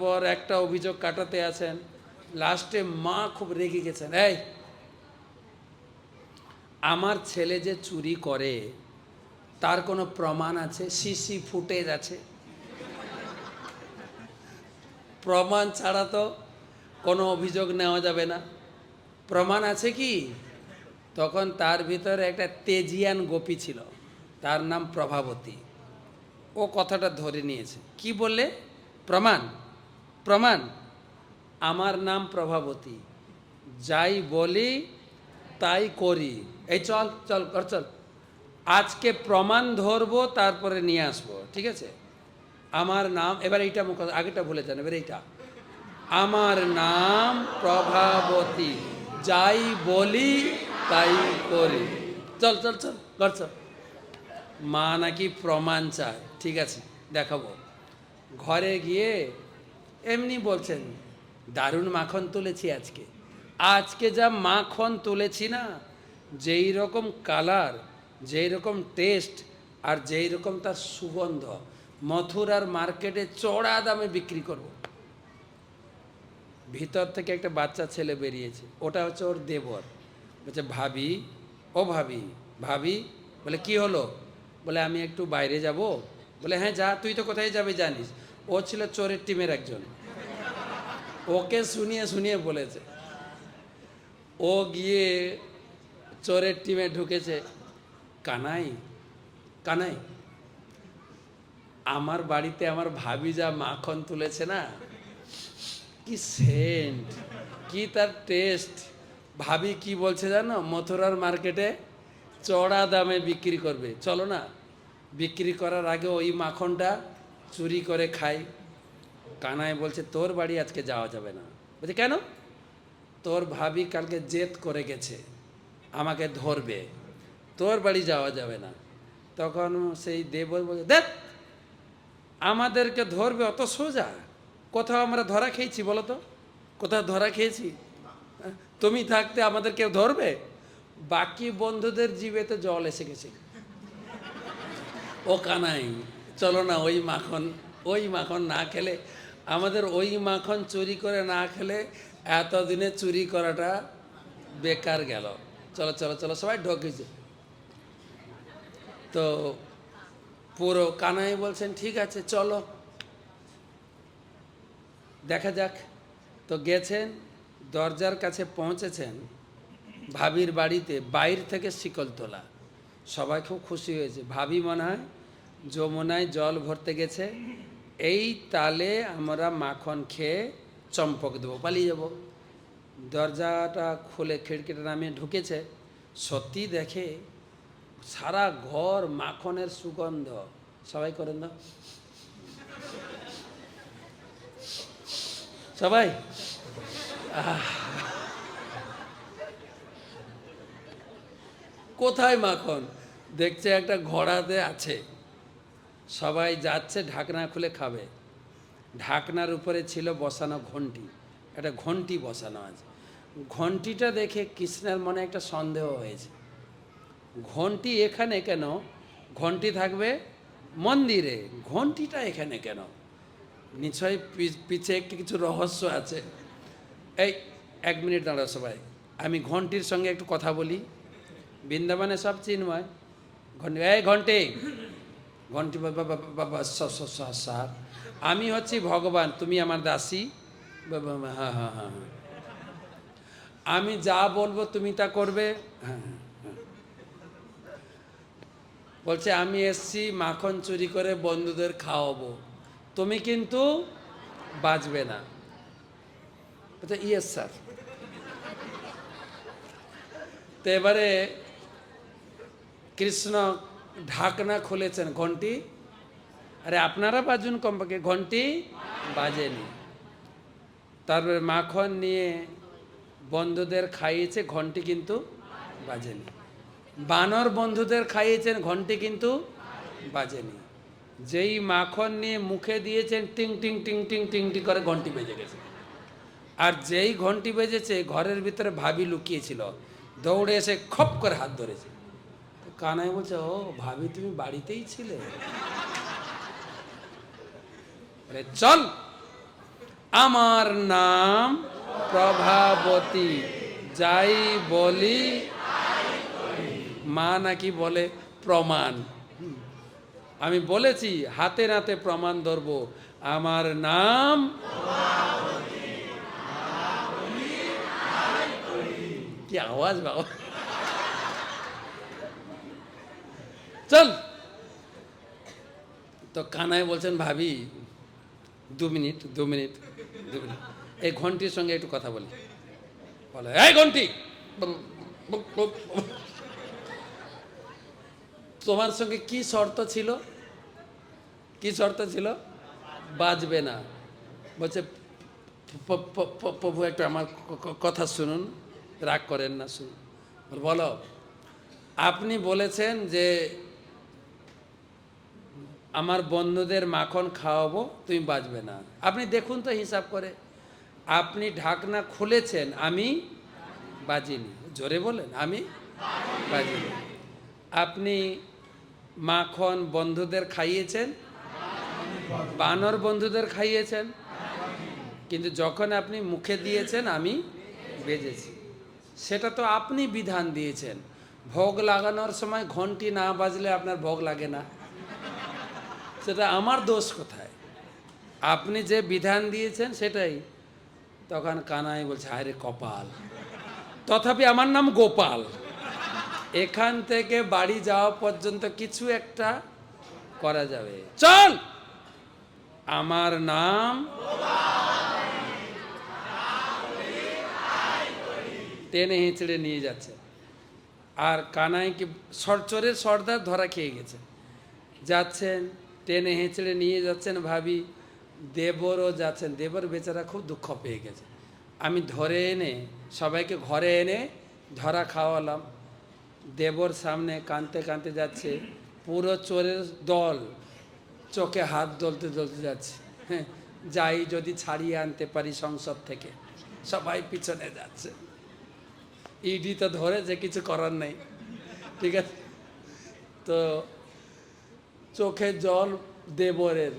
পর একটা অভিযোগ কাটাতে আছেন, লাস্টে মা খুব রেগে গেছেন, এই আমার ছেলে যে চুরি করে তার কোনো প্রমাণ আছে? সিসি ফুটেজ আছে? প্রমাণ ছাড়া তো কোনো অভিযোগ নেওয়া যাবে না। প্রমাণ আছে কি? তখন তার ভিতরে একটা তেজিয়ান গোপী ছিল, তার নাম প্রভাবতী। ও কথাটা ধরে নিয়েছে। কি বললে? প্রমাণ? প্রমাণ? আমার নাম প্রভাবতী, যাই বলি তাই করি। এই চল চল কর চল, আজকে প্রমাণ ধরবো, তারপরে নিয়ে আসবো, ঠিক আছে? আমার নাম, এবার এইটা মুখ, আগেটা ভুলে যান, এবার এইটা, আমার নাম প্রভাবতী, যাই বলি তাই করি। চল চল চল কর চল। মা নাকি প্রমাণ চায়, ঠিক আছে দেখাবো। ঘরে গিয়ে এমনি বলছেন, দারুণ মাখন তুলেছি আজকে, আজকে যা মাখন তুলেছি না, যেই রকম কালার, যেই রকম টেস্ট, আর যেই রকম তার সুগন্ধ, মথুরার মার্কেটে চড়া দামে বিক্রি করব। ভিতর থেকে একটা বাচ্চা ছেলে বেরিয়েছে, ওটা হচ্ছে ওর দেবর। বলছে, ভাবি, ও ভাবি, ভাবি। বলে, কি হলো? বলে, আমি একটু বাইরে যাব। বলে, হ্যাঁ যা, তুই তো কোথায় যাবে জানিস। ও ছিল চোরের টিমের একজন, ওকে শুনিয়ে শুনিয়ে বলেছে। ও গিয়ে চোরের টিমে ঢুকেছে। কানাই, কানাই, আমার বাড়িতে আমার ভাবি যা মাখন তুলেছে না, কি সেন্ট, কি তার টেস্ট। ভাবি কি বলছে জানো? মথুরার মার্কেটে চড়া দামে বিক্রি করবে, চলো না, বিক্রি করার আগে ওই মাখনটা চুরি করে খাই। কানাই বলছে, তোর বাড়ি আজকে যাওয়া যাবে না। বলছে, কেন? তোর ভাবি কালকে জেদ করে গেছে, আমাকে ধরবে, তোর বাড়ি যাওয়া যাবে না। তখন সেই দেবর বলছে, দেখ, আমাদেরকে ধরবে অত সোজা? কোথাও আমরা ধরা খেয়েছি বলো তো? কোথাও ধরা খেয়েছি? তুমি থাকতে আমাদের কেউ ধরবে? বাকি বন্ধুদের জিভেতে জল এসে গেছে। ও কানাই, চলো না, ওই মাখন না খেলে, আমাদের ওই মাখন চুরি করে না খেলে এতদিনে চুরি করাটা বেকার গেল। চলো চলো চলো, সবাই ঢোকেছে। তো পুরো কানাই বলছেন, ঠিক আছে চলো, দেখা যাক। তো গেছেন, দরজার কাছে পৌঁছেছেন, ভাবির বাড়িতে বাইর থেকে শিকল তোলা। সবাই খুব খুশি হয়েছে। ভাবি মনে হয় যমুনায় জল ভরতে গেছে, এই তালে আমরা মাখন খেয়ে চম্পক দেবো, পালিয়ে যাব। দরজাটা খুলে খিড়কিটা নামিয়ে ঢুকেছে, সত্যি দেখে সারা ঘর মাখনের সুগন্ধ। সবাই করেন না, সবাই। কোথায় মাখন? দেখছে একটা ঘোড়াতে আছে, সবাই যাচ্ছে ঢাকনা খুলে খাবে। ঢাকনার উপরে ছিল বসানো ঘন্টি, একটা ঘন্টি বসানো আছে। ঘন্টিটা দেখে কৃষ্ণের মনে একটা সন্দেহ হয়েছে, ঘন্টি এখানে কেন? ঘন্টি থাকবে মন্দিরে, ঘন্টিটা এখানে কেন? নিশ্চয়ই পিছে একটু কিছু রহস্য আছে। এই 1 মিনিট দাঁড়াও সবাই, আমি ঘন্টির সঙ্গে একটু কথা বলি। বৃন্দাবনে সব চিন্ময়। ঘন্টি, এই ঘন্টি, ঘন্টি, বাবা স্যার, আমি হচ্ছি ভগবান, তুমি আমার দাসী। বাবা, হ্যাঁ হ্যাঁ হ্যাঁ, আমি যা বলবো তুমি তা করবে। হ্যাঁ হ্যাঁ। বলছে, আমি এসছি মাখন চুরি করে বন্ধুদের খাওয়াবো, তুমি কিন্তু বাঁচবে না। বলছে, ইয়েস স্যার। তো এবারে কৃষ্ণ ঢাকনা খুলেছেন, ঘন্টি, আরে আপনারা বাজুন কমপক্ষে, ঘন্টি বাজেনি। তারপরে মাখন নিয়ে বন্ধুদের খাইয়েছে, ঘন্টি কিন্তু বাজেনি। বানর বন্ধুদের খাইয়েছেন, ঘন্টি কিন্তু বাজেনি। যেই মাখন নিয়ে মুখে দিয়েছেন, টিং টিং টিং টিং টিং টিং করে ঘন্টি বেজে গেছে। আর যেই ঘন্টি বেজেছে, ঘরের ভিতরে ভাবি লুকিয়েছিল, দৌড়ে এসে খপ করে হাত ধরেছে। কানাই বলছে, ও ভাবি তুমি বাড়িতেই ছিলে? চল, আমার নাম প্রভাবতী, যাই বলি। মা নাকি বলে প্রমাণ, আমি বলেছি হাতে নাতে প্রমাণ ধরবো, আমার নাম। কি আওয়াজ বাবা! চল। তো কানাই বলছেন, ভাবি 2 মিনিট এই ঘন্টির সঙ্গে একটু কথা বলি। বলে, এই ঘন্টি, তোমার সঙ্গে কি শর্ত ছিল? কি শর্ত ছিল? বাজবে না। বলছে, প্রভু একটু আমার কথা শুনুন, রাগ করেন না, শুনুন। বলো, আপনি বলেছেন যে আমার বন্ধুদের মাখন খাওয়াবো, তুমি বাজবে না। আপনি দেখুন তো হিসাব করে, আপনি ঢাকনা খুলেছেন, আমি বাজিনি। জোরে বলেন, আমি বাজিনি। আপনি মাখন বন্ধুদের খাইয়েছেন, বানর বন্ধুদের খাইয়েছেন, কিন্তু যখন আপনি মুখে দিয়েছেন আমি বেজেছি। সেটা তো আপনি বিধান দিয়েছেন। ভোগ লাগানোর সময় ঘন্টি না বাজলে আপনার ভোগ লাগে না, সেটা আমার দোষ কোথায়? আপনি যে বিধান দিয়েছেন সেটাই। তখন কানাই বলছে, হায় রে কপাল, তথাপি আমার নাম গোপাল, এখান থেকে বাড়ি যাওয়া পর্যন্ত কিছু একটা করা যাবে, চল। আমার নাম টেনে হেঁচড়ে নিয়ে যাচ্ছে। আর কানাইকে চোরের সর্দার ধরা খেয়ে গেছে, যাচ্ছেন টেনে হেঁচড়ে নিয়ে যাচ্ছেন। ভাবি দেবরও যাচ্ছেন, দেবর বেচারা খুব দুঃখ পেয়ে গেছে। আমি ধরে এনে সবাইকে ঘরে এনে ধরা খাওয়ালাম, দেবর সামনে কাঁদতে কাঁদতে যাচ্ছে, পুরো চোরের দল চোখে হাত দলতে দলতে যাচ্ছে। হ্যাঁ, যাই যদি ছাড়িয়ে আনতে পারি সংসদ থেকে। সবাই পিছনে যাচ্ছে, ইডি তো ধরেছে, কিছু করার নেই, ঠিক আছে। তো চোখে জল দেবরের।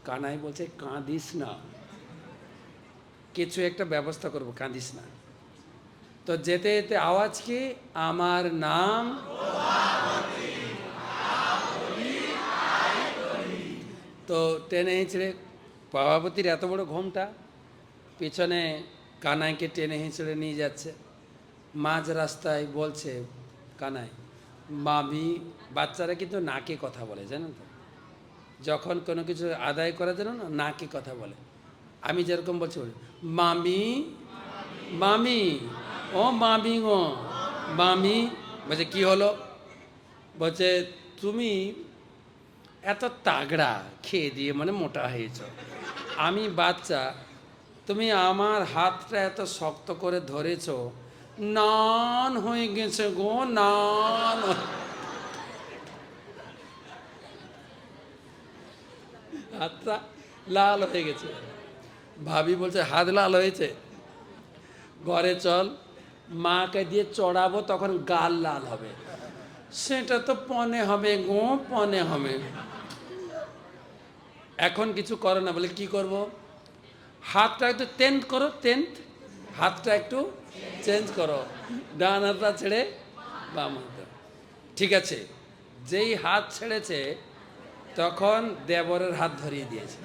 কানাই বলছে, কাঁদিস না, কিছু একটা ব্যবস্থা করব, কাঁদিস না। তো যেতে যেতে আওয়াজ কি, আমার নাম। তো টেনে হেঁচড়ে, প্রভাবতীর এত বড় ঘোমটা, পিছনে কানাইকে টেনে হেঁচড়ে নিয়ে যাচ্ছে। মাঝ রাস্তায় বলছে কানাই, মামি, বাচ্চারা কিন্তু নাকে কথা বলে, জানেন তো, যখন কোনো কিছু আদায় করার জন্য না নাকে কথা বলে। আমি যেরকম বলছি, মামি মামি, ও মামি, ও মামি। বলছে, কি হলো? বলছে, তুমি এত তাগড়া, খেয়ে দিয়ে মানে মোটা হয়েছ, আমি বাচ্চা, তুমি আমার হাতটা এত শক্ত করে ধরেছ, নান হয়ে গেছে গো, নান। হাতটা লাল হয়ে গেছে। ভাবি বলছে, হাত লাল হয়েছে, ঘরে চল, মাকে দিয়ে চড়াবো, তখন গাল লাল হবে। সেটা তো পনে হবে গো, পনে হবে। এখন কিছু করো না। বলে, কি করব? হাতটা একটু টেন্ট করো, টেন্ট, হাতটা একটু চেঞ্জ করো, ডান হাতটা ছেড়ে বাম হাতটা। ঠিক আছে, যেই হাত ছেড়েছে তখন দেবরের হাত ধরিয়ে দিয়েছে।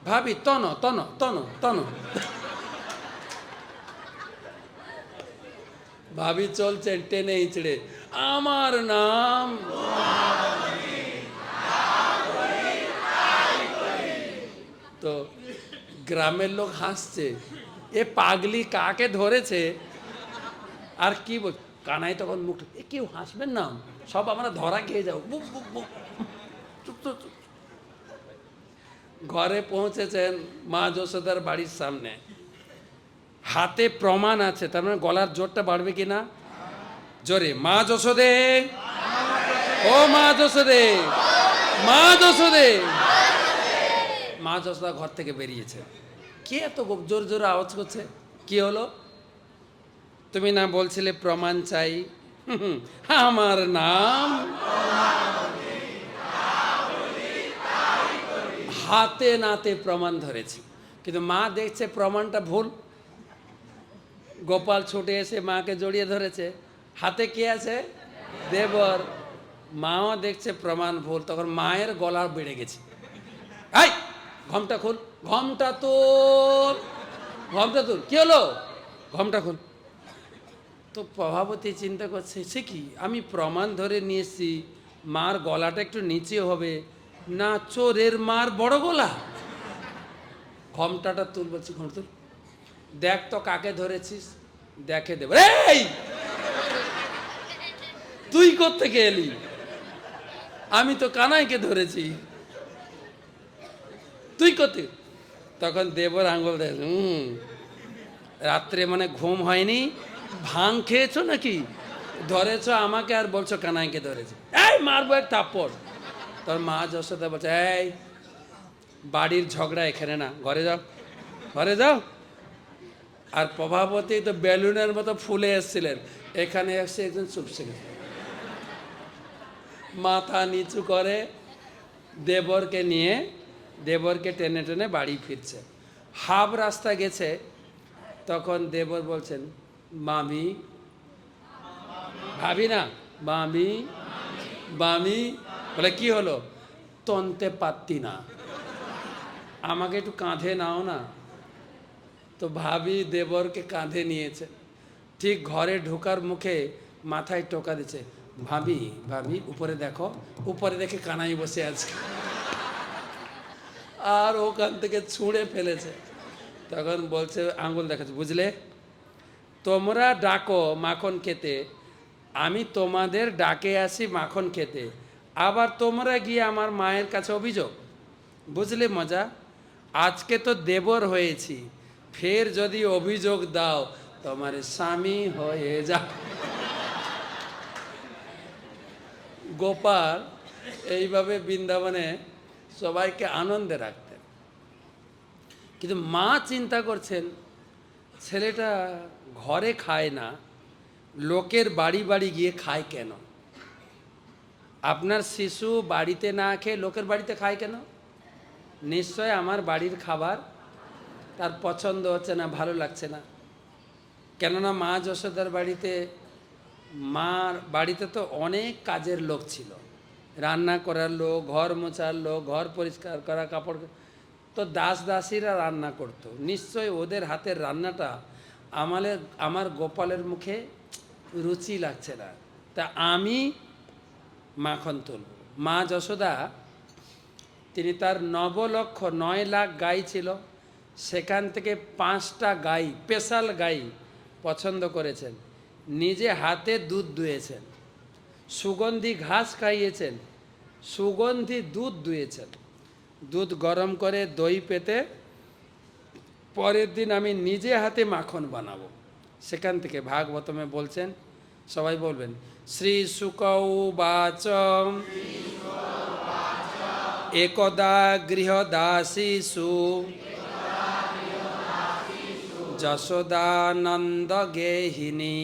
ভাবি তন তন তন তন, ভাবি চলছেন টেনে হিঁচড়ে, আমার নাম। তো গ্রামের লোক হাসছে, এ পাগলি কাকে ধরেছে। আর কি বল, কানাই তখন মুখ, এ কেউ হাসবেন না, সব আমরা ধরা খেয়ে যাও, বুক বুক বুক। চুপ চুপ চুপ। ঘরে পৌঁছেছেন মা যশোদার বাড়ির সামনে, হাতে প্রমাণ আছে, তার মানে গলার জোরটা বাড়বে কিনা, জোরে, মা যশোদে, ও মা যশোদে, মা যশোদে। মা যশোদা ঘর থেকে বেরিয়েছে। কে এত জোর জোর আওয়াজ করছে? কি হলো? তুমি না বলছিলে প্রমাণ চাই? আমার নাম। হাতে নাতে প্রমাণ ধরেছি, কিন্তু মা দেখছে প্রমাণটা ভুল। গোপাল ছুটে এসে মাকে জড়িয়ে ধরেছে, হাতে কে আছে? দেবর। মাও দেখছে প্রমাণ ভুল, তখন মায়ের গলা বেড়ে গেছে। এই ঘমটা খুল, ঘমটা তুল, ঘমটা তুল। কি হলো? ঘমটা খুল। তো প্রভাবতী চিন্তা করছে, সে কি, আমি প্রমাণ ধরে নিয়ে এসেছি মার গলাটা একটু নিচে হবে না, চোরের মার বড় গলা। ঘমটাটা তুল, বলছি ঘম তুল, দেখ তো কাকে ধরেছিস, দেখে দেব। এই তুই কোত্থেকে এলি? আমি তো কানাইকে ধরেছি, তুই কোথায়? তখন দেবর আঙ্গুল দেয়, রাত্রে মানে ঘুম হয়নি, ভাং খেয়েছো নাকি, ধরেছ আমাকে আর বলছো কানাইকে ধরেছে, এই মারবো এক থাপ্পড়। তোর মা যশোদা বলছে, এই বাড়ির ঝগড়া এখানে না, ঘরে যাও, ঘরে যাও। আর প্রভাবতী তো বেলুনের মতো ফুলে এসেছিলেন, এখানে এসে একজন চুপসে গেছে, মাথা নিচু করে দেবরকে নিয়ে, দেবরকে টেনে টেনে বাড়ি ফিরছে। হাফ রাস্তা গেছে, তখন দেবর বলছেন, মামি, ভাবি না, মামি, মামি। বলে কি হলো? তনতে পারতি না, আমাকে একটু কাঁধে নাও না। তো ভাবি দেবরকে কাঁধে নিয়েছে, ঠিক ঘরে ঢোকার মুখে মাথায় টোকা দিচ্ছে, ভাবি, ভাবি উপরে দেখো, উপরে দেখে কানাই বসে আছে, আর ওখান থেকে ছুঁড়ে ফেলেছে। তখন বলছে, আঙ্গুল দেখাচ্ছে, বুঝলে, তোমরা ডাকো মাখন খেতে, আমি তোমাদের ডাকে আসি মাখন খেতে, আবার তোমরা গিয়ে আমার মায়ের কাছে অভিযোগ, বুঝলে মজা? আজকে তো দেবর হয়েছি, ফের যদি অভিযোগ দাও তোমার স্বামী হয়ে যা। গোপাল এইভাবে বৃন্দাবনে সবাইকে আনন্দে রাখতেন। কিন্তু মা চিন্তা করছেন, ছেলেটা ঘরে খায় না, লোকের বাড়ি বাড়ি গিয়ে খায় কেন? আপনার শিশু বাড়িতে না খেয়ে লোকের বাড়িতে খায় কেন? নিশ্চয় আমার বাড়ির খাবার তার পছন্দ হচ্ছে না, ভালো লাগছে না। কেননা মা যশোদার বাড়িতে, মার বাড়িতে তো অনেক কাজের লোক ছিল, রান্না করার লোক, ঘর মোছার লোক, ঘর পরিষ্কার করা, কাপড়, তো দাস দাসীরা রান্না করতো। নিশ্চয় ওদের হাতের রান্নাটা আমার গোপালের মুখে রুচি লাগছে না, তা আমি মাখন তুলব। মা যশোদা, তিনি তার 9,00,000 গাই ছিল, সেখান থেকে 5টা গাই, স্পেশাল গাই পছন্দ করেছেন, নিজে হাতে দুধ দুয়েছেন, সুগন্ধি ঘাস খাইয়েছেন, সুগন্ধি দুধ দুয়েছেন, দুধ গরম করে দই পেতে পরের দিন আমি নিজে হাতে মাখন বানাবো। সেখান থেকে ভাগবতমে বলছেন, সবাই বলবেন, শ্রী শুকৌবাচ একদা গৃহদাসীষু যশোদানন্দ গেহিনী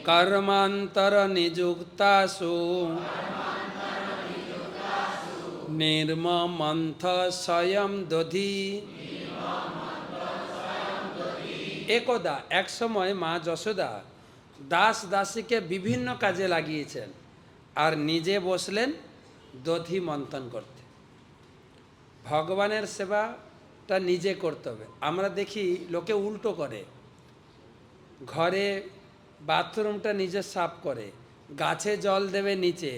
কর্মান্তর নিযুক্তাসু নির্মমন্থ স্বয়ং দধি। একদা, এক সময় মা যশোদা দাস দাসীকে বিভিন্ন কাজে লাগিয়েছেন, আর নিজে বসলেন দধি মন্থন করতে। ভগবানের সেবাটা নিজে করতে হবে। আমরা দেখি লোকে উল্টো করে, ঘরে বাথরুমটা নিজে সাফ করে, গাছে জল দেবে নিচে,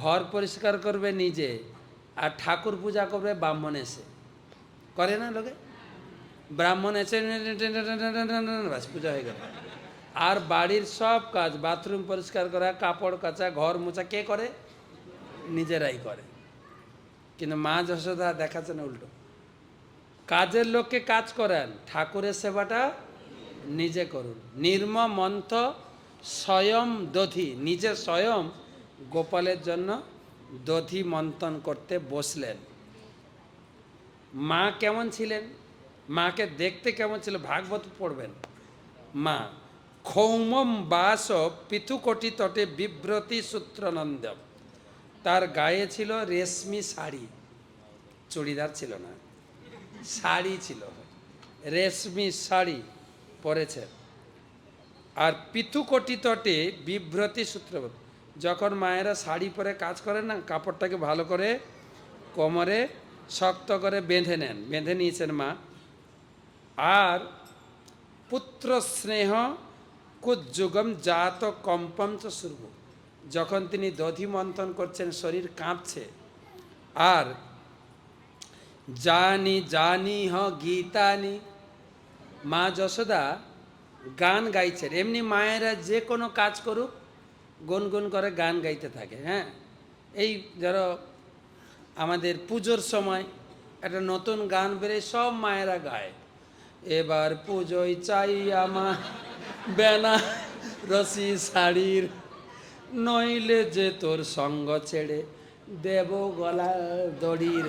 ঘর পরিষ্কার করবে নিজে, আর ঠাকুর পূজা করবে ব্রাহ্মণ এসে, করে না লোকে? ব্রাহ্মণ এসে বাস পূজা হয়ে গেল। আর বাড়ির সব কাজ, বাথরুম পরিষ্কার করা, কাপড় কাচা, ঘর মোছা কে করে? নিজেরাই করে। কিন্তু মা যশোদা দেখাচ্ছেন উল্টো, কাজের লোককে কাজ করেন, ঠাকুরের সেবাটা নিজে করুন। নির্মমন্থ স্বয়ং দধি, নিজে স্বয়ং গোপালের জন্য দধি মন্থন করতে বসলেন। মা কেমন ছিলেন? মাকে দেখতে কেমন ছিল? ভাগবত পড়বেন। মা ক্ষৌমম বাস পিথুকটি তটে বিভ্রতি সূত্রনন্দম, তার গায়ে ছিল রেশমি শাড়ি, চুড়িদার ছিল না, শাড়ি ছিল, রেশমি শাড়ি পরেছে। আর পিথুকটি তটে বিভ্রতি সূত্র, যখন মায়েরা শাড়ি পরে কাজ করেন না, কাপড়টাকে ভালো করে কোমরে শক্ত করে বেঁধে নেন, বেঁধে নিয়েছেন মা। আর পুত্র স্নেহ কুযুগম জাত কম্পম চ সুর্ব। যখন তিনি দধি মন্থন করছেন শরীর কাঁপছে। আর জানি জানি হ গীতানি, মা যশোদা গান গাইছেন। এমনি মায়েরা যে কোনো কাজ করুক গুনগুন করে গান গাইতে থাকে। হ্যাঁ, এই ধরো আমাদের পুজোর সময় একটা নতুন গান বেরোয়, সব মায়েরা গায়, এবার পুজোয় চাই আমার বেনা রসি শাড়ির, নইলে যে তোর সঙ্গ ছেড়ে দেব গলা দড়ির।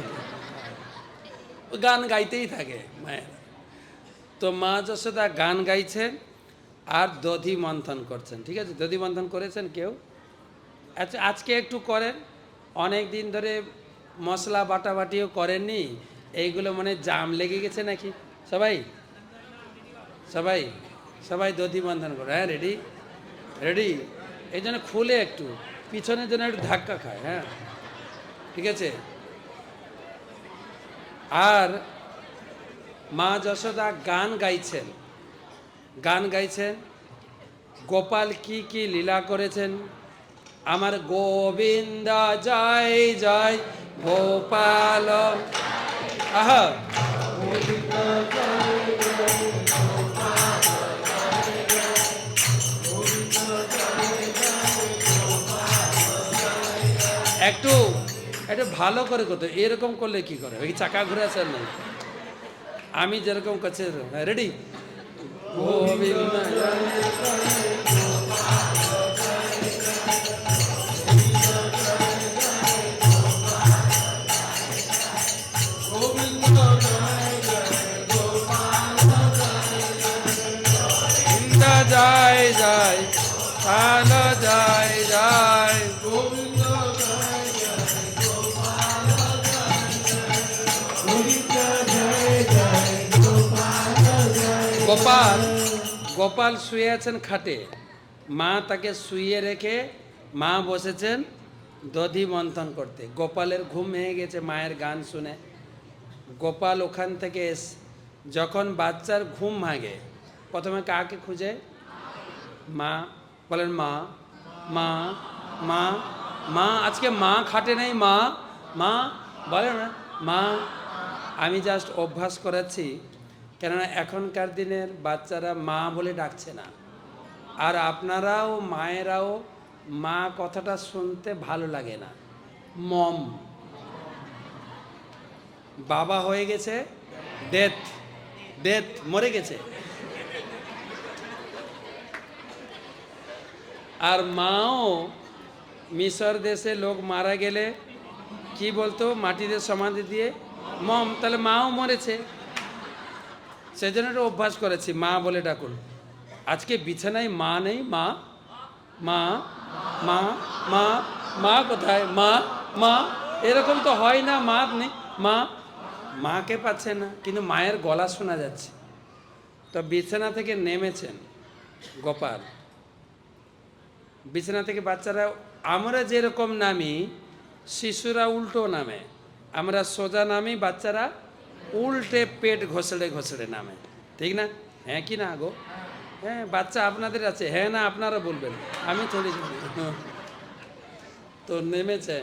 গান গাইতেই থাকে মায়েরা। তো মা যশোদা গান গাইছেন আর দধি মন্থন করছেন। ঠিক আছে, দধি মন্থন করেছেন কেউ? আচ্ছা, আজকে একটু করেন, অনেক দিন ধরে মশলা বাটাবাটিও করেননি, এইগুলো মানে জাম লেগে গেছে নাকি? সবাই সবাই সবাই দধি মন্থন করে। হ্যাঁ, রেডি রেডি। এই জন্য খুলে একটু পিছনের জন্য একটু ধাক্কা খায়। হ্যাঁ, ঠিক আছে। আর মা যশোদা গান গাইছেন, গান গাইছেন। গোপাল কি কি লীলা করেছেন। আমার গোবিন্দ জয় জয় গোপাল, আহা, একটু একটু ভালো করে করতে। এরকম করলে কি করে, ওই চাকা ঘুরে আছে না, আমি যেরকম করছি। রেডি, গোবিন্দ জয় জয় কাল জয় জয় গোবিন্দ জয় জয় গোপাল। গোপাল শুয়ে আছেন খাটে, মা তাকে শুইয়ে রেখে মা বসেছেন দধি মন্থন করতে। গোপালের ঘুম ভেঙে গেছে মায়ের গান শুনে। গোপাল ওখান থেকে যখন বাচ্চার ঘুম ভাঙে প্রথমে কাকে খুঁজে? মা। বলেন মা মা মা মা। আজকে মা খাটে নেই, মা মা বলেন না মা। আমি জাস্ট অভ্যাস করাচ্ছি, কেননা এখনকার দিনের বাচ্চারা মা বলে ডাকছে না। আর আপনারাও মায়েরাও মা কথাটা শুনতে ভালো লাগে না, মম। বাবা হয়ে গেছে ডেথ, ডেথ মরে গেছে। আর মাও মিশর দেশে লোক মারা গেলে কি বলতো, মাটিতে সমাধি দিয়ে মম, তাহলে মাও মরেছে। সেজন্য একটা অভ্যাস করেছি, মা বলে ডাকুন। আজকে বিছানায় মা নেই, মা মা মা মা মা কোথায়, মা মা। এরকম তো হয় না, মা নেই, মা। মাকে পাচ্ছে না, কিন্তু মায়ের গলা শোনা যাচ্ছে। তো বিছানা থেকে নেমেছেন গোপাল। বিছানা থেকে বাচ্চারা, আমরা যেরকম নামি শিশুরা উল্টো নামে, আমরা সোজা নামি, বাচ্চারা উল্টে পেট ঘষড়ে ঘষড়ে নামে। ঠিক না? হ্যাঁ কি না গো? হ্যাঁ, বাচ্চা আপনাদের আছে, হ্যাঁ না আপনারা বলবেন, আমি থোড়ি। তো নেমেছে,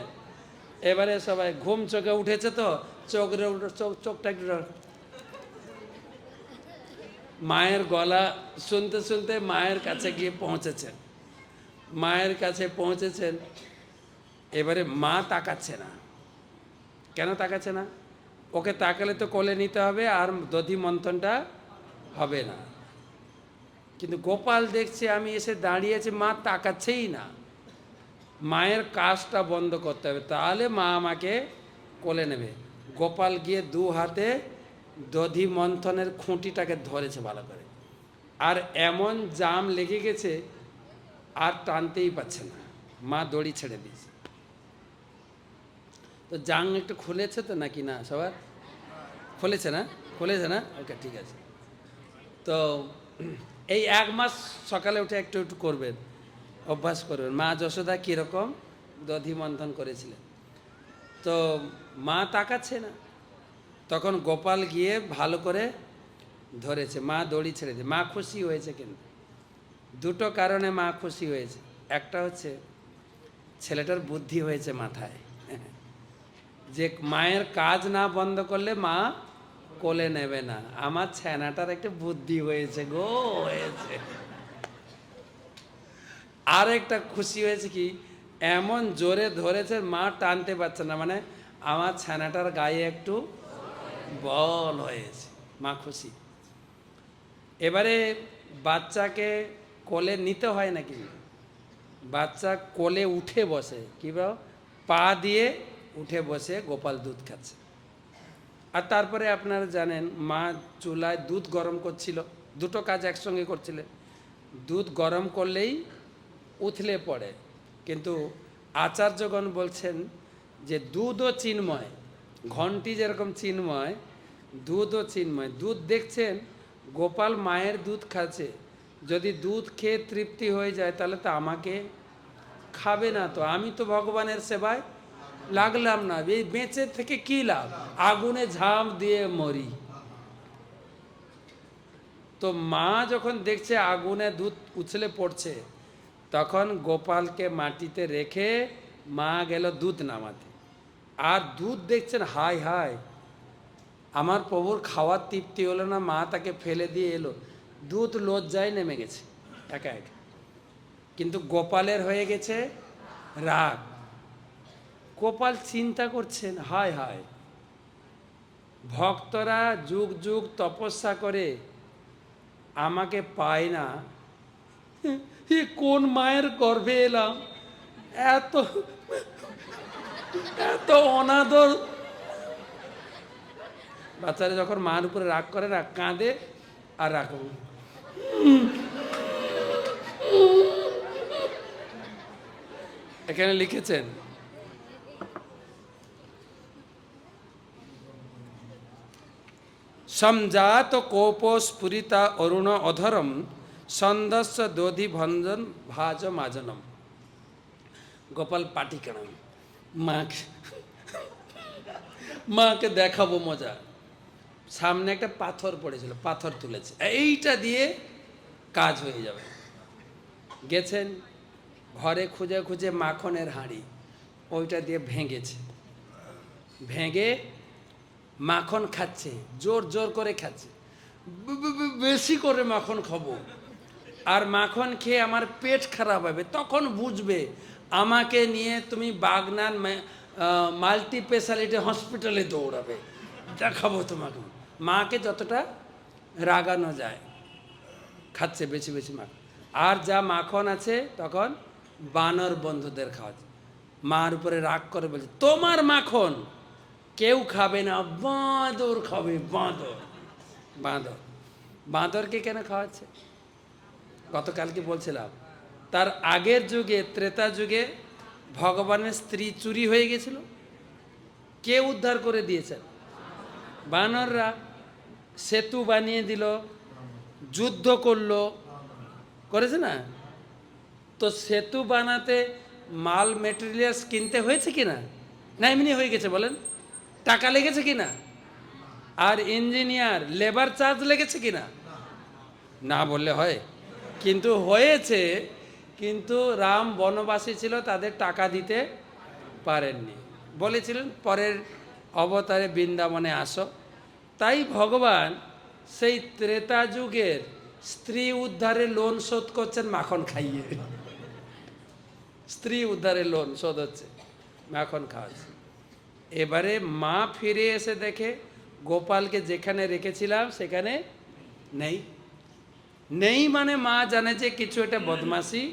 এবারে সবাই ঘুম চোখে উঠেছে, তো চোখটা একটু, মায়ের গলা শুনতে শুনতে মায়ের কাছে গিয়ে পৌঁছেছেন। মায়ের কাছে পৌঁছেছেন, এবারে মা তাকাচ্ছে না। কেন তাকাচ্ছে না? ওকে তাকালে তো কোলে নিতে হবে আর দধি মন্থনটা হবে না। কিন্তু গোপাল দেখছে আমি এসে দাঁড়িয়েছি, মা তাকাচ্ছেই না। মায়ের কাজটা বন্ধ করতে হবে, তাহলে মা আমাকে কোলে নেবে। গোপাল গিয়ে দু হাতে দধি মন্থনের খুঁটিটাকে ধরেছে ভালো করে, আর এমন জাম লেগে গেছে আর টানতেই পারছে না। মা দড়ি ছেড়ে দিয়েছে। তো জাং একটু খুলেছে তো নাকি না? সবার খুলেছে না? খুলেছে না? ওকে, ঠিক আছে। তো এই 1 মাস সকালে উঠে একটু একটু করবেন, অভ্যাস করবেন। মা যশোদা কীরকম দধি মন্থন করেছিলেন। তো মা তাকাচ্ছে না, তখন গোপাল গিয়ে ভালো করে ধরেছে, মা দড়ি ছেড়ে দিয়ে, মা খুশি হয়েছে। কিন্তু দুটো কারণে মা খুশি হয়েছে। একটা হচ্ছে ছেলেটার বুদ্ধি হয়েছে মাথায়, যে মায়ের কাজ না বন্ধ করলে মা কোলে নেবে না। আমার ছানাটার একটা বুদ্ধি হয়েছে গো, হয়েছে। আর একটা খুশি হয়েছে কি, এমন জোরে ধরেছে মা টানতে পারছে না, মানে আমার ছানাটার গায়ে একটু বল হয়েছে, মা খুশি। এবারে বাচ্চাকে কোলে নিতে হয় নাকি, বাচ্চা কোলে উঠে বসে, কি পা দিয়ে উঠে বসে গোপাল দুধ খাচ্ছে। আর তারপরে আপনারা জানেন মা চুলায় দুধ গরম করছিল, দুটো কাজ একসঙ্গে করছিলেন। দুধ গরম করলেই উথলে পড়ে, কিন্তু আচার্যগণ বলছেন যে দুধও চিন্ময়, ঘন্টি যেরকম চিন্ময়, দুধও চিন্ময়। দুধ দেখছেন গোপাল মায়ের দুধ খাচ্ছে, যদি দুধ খেয়ে তৃপ্তি হয়ে যায় তাহলে তো আমাকে খাবে না, তো আমি তো ভগবানের সেবায় লাগলাম না, এই বেঁচে থেকে কি লাভ, আগুনে ঝাঁপ দিয়ে মরি। তো মা যখন দেখছে আগুনে দুধ উছলে পড়ছে, তখন গোপালকে মাটিতে রেখে মা গেল দুধ নামাতে। আর দুধ দেখছেন, হায় হায়, আমার প্রভুর খাওয়ার তৃপ্তি হলো না, মা তাকে ফেলে দিয়ে এলো, দুধ লজ্জায় নেমে গেছে একা একা। কিন্তু গোপালের হয়ে গেছে রাগ। গোপাল চিন্তা করছেন, হায় হায়, ভক্তরা যুগ যুগ তপস্যা করে আমাকে পায় না, কোন মায়ের গর্ভে এলাম, এত এত অনাদর। বাচ্চারা যখন মার উপরে রাগ করে না, কাঁদে আর রাগ, এখানে লিখেছেন সমজাত কোপ স্ফুরিতা অরুণ অধরম সন্দস্য দধি ভঞ্জন ভাজ মাজনম। গোপাল পাটি কানাম, মাকে দেখাবো মজা। সামনে একটা পাথর পড়েছিল, পাথর তুলেছে, এইটা দিয়ে কাজ হয়ে যাবে। গেছেন ঘরে, খুঁজে খুঁজে মাখনের হাঁড়ি, ওইটা দিয়ে ভেঙেছে, ভেঙে মাখন খাচ্ছে, জোর জোর করে খাচ্ছে, বেশি করে মাখন খাবো, আর মাখন খেয়ে আমার পেট খারাপ হবে, তখন বুঝবে আমাকে নিয়ে তুমি বাগনান মাল্টি স্পেশালিটি হসপিটালে দৌড়াবে, দেখাবো তোমাকে। মাকে যতটা রাগানো যায় খাচ্ছে বেশি বেশি মাখন। আর যা মাখন আছে তখন বানর বন্ধুদের খাওয়াচ্ছে। মার উপরে রাগ করে বলছে, তোমার মাখন কেউ খাবে না, বাঁদর খাবে, বাঁদর। বাঁদর, বাঁদরকে কেন খাওয়াচ্ছে? গতকালকে বলছিলাম, তার আগের যুগে, ত্রেতা যুগে ভগবানের স্ত্রী চুরি হয়ে গেছিল, কে উদ্ধার করে দিয়েছেন? বানররা। সেতু বানিয়ে দিল, যুদ্ধ করলো, করেছে না? তো সেতু বানাতে মাল মেটেরিয়ালস কিনতে হয়েছে কিনা? না এমনি হয়ে গেছে বলেন? টাকা লেগেছে কিনা? আর ইঞ্জিনিয়ার লেবার চার্জ লেগেছে কিনা? না বললে হয়, কিন্তু হয়েছে। কিন্তু রাম বনবাসী ছিল, তাদের টাকা দিতে পারেননি, বলেছিলেন পরের অবতারে বৃন্দাবনে আসো। তাই ভগবান সেই ত্রেতা যুগের স্ত্রী উদ্ধারের লোন শোধ করছেন মাখন খাইয়ে। স্ত্রী উদ্ধারের লোন শোধ হচ্ছে মাখন খাওয়াচ্ছে। এবারে মা ফিরে এসে দেখে গোপালকে যেখানে রেখেছিলাম সেখানে নেই। নেই মানে মা জানে যে কিছু একটা বদমাশি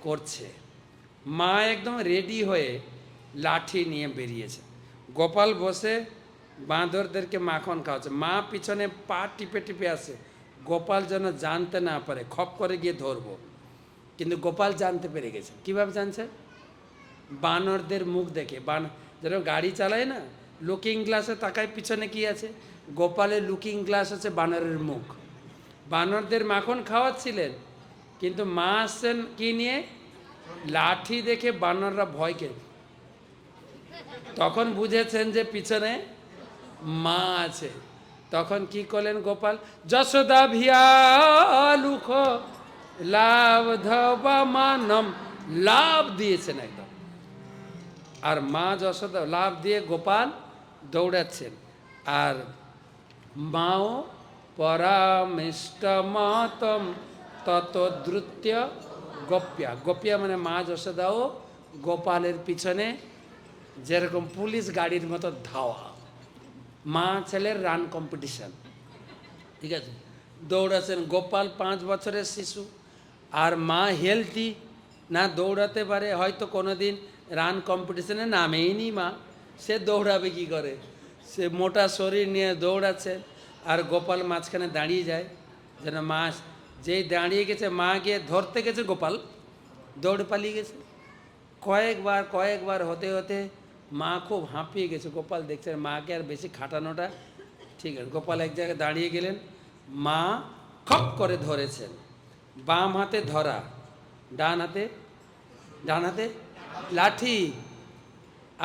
করছে। মা একদম রেডি হয়ে লাঠি নিয়ে বেরিয়েছে। গোপাল বসে বাঁদরদেরকে মাখন খাওয়াচ্ছে, মা পিছনে পা টিপে টিপে আসে, গোপাল যেন জানতে না পারে, খপ করে গিয়ে ধরবো। কিন্তু গোপাল জানতে পেরে গেছে। কিভাবে জানছে? বানরদের মুখ দেখে। যেন গাড়ি চালায় না, লুকিং গ্লাসে তাকায় পিছনে কি আছে, গোপালের লুকিং গ্লাস আছে বানরের মুখ। বানরদের মাখন খাওয়াচ্ছিলেন, কিন্তু মা আসছেন কি নিয়ে? লাঠি দেখে বানররা ভয় খেয়ে তখন বুঝেছেন যে পিছনে মা আছে। তখন কি করলেন গোপাল, যশোদা ভিয়া লুখ লাভ ধবা মানম, লাভ দিয়েছেন একদম। আর মা যশোদা লাভ দিয়ে গোপাল দৌড়াচ্ছেন, আর মাও পরামিষ্টমাতম তত দ্রুত্য গোপ্যা, গোপ্যা মানে মা যশোদাও গোপালের পিছনে যেরকম পুলিশ গাড়ির মতো ধাওয়া, মা ছেলের রান কম্পিটিশন, ঠিক আছে, দৌড়াচ্ছেন। গোপাল 5 বছরের শিশু, আর মা হেলদি, না দৌড়াতে পারে, হয়তো কোনো দিন রান কম্পিটিশনে নামেই নি মা, সে দৌড়াবে কি করে, সে মোটা শরীর নিয়ে দৌড়াচ্ছে, আর গোপাল মাঝখানে দাঁড়িয়ে যায়, যেন মা যেই দাঁড়িয়ে গেছে মা গিয়ে ধরতে গেছে, গোপাল দৌড়ে পালিয়ে গেছে। কয়েকবার হতে হতে মা খুব হাঁপিয়ে গেছে, গোপাল দেখছে মাকে আর বেশি খাটানোটা ঠিক আছে। গোপাল এক জায়গায় দাঁড়িয়ে গেলেন, মা খপ করে ধরেছেন, বাম হাতে ধরা, ডান হাতে লাঠি।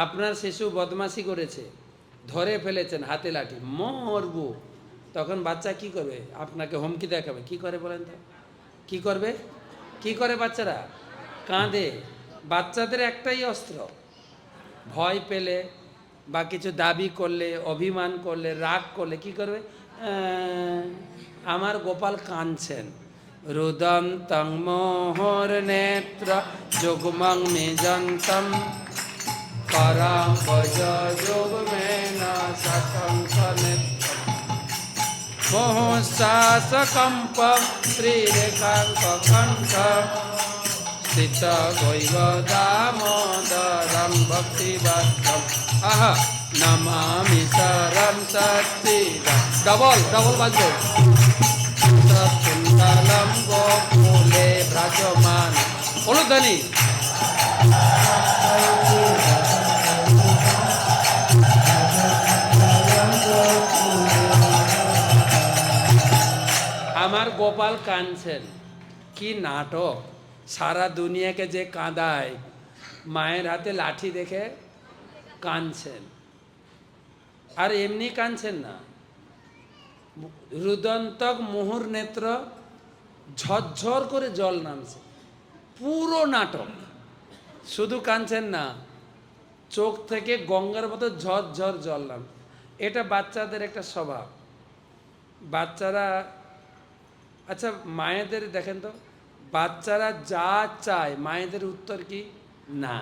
আপনার শিশু বদমাশি করেছে, ধরে ফেলেছেন, হাতে লাঠি, মরবো। তখন বাচ্চা কি করবে, আপনাকে হুমকি দেখাবে, কি করে বলেন তো, কি করবে, কি করে বাচ্চারা, কাঁদে। বাচ্চাদের একটাই অস্ত্র, ভয় পেলে বা কিছু দাবি করলে, অভিমান করলে, রাগ করলে কি করবে, আমার গোপাল কাঁদছেন, রুদন্তং মোহর নেত্র যুগ্মং মেজন্তম পরাম ভজ যুগ্মেন শশঙ্ক নেত্রম মোহশ্বাসকম্পম শ্রীরেখাঙ্কণ্ঠম স্থিত গৈব দামোদরম ভক্তিবদ্ধম আহা নমামি শরম সচ্চিদা। ডবল বাজবে। কুণ্ডলম গোকুলে ভ্রাজমান, অনুধ্বনি। আমার গোপাল কাঁদছেন, কি নাটক, সারা দুনিয়াকে যে কাঁদায়, মায়ের হাতে লাঠি দেখে কাঁদছেন। আর এমনি কাঁদছেন না, রুদন্তক মুহুর নেত্র, ঝরঝর করে জল নামছে, পুরো নাটক। শুধু কাঁদছেন না, চোখ থেকে গঙ্গার মতো ঝরঝর জল নাম। এটা বাচ্চাদের একটা স্বভাব। বাচ্চারা, আচ্ছা মায়েদের দেখেন তো, বাচ্চারা যা চায় মায়েদের উত্তর কি, না।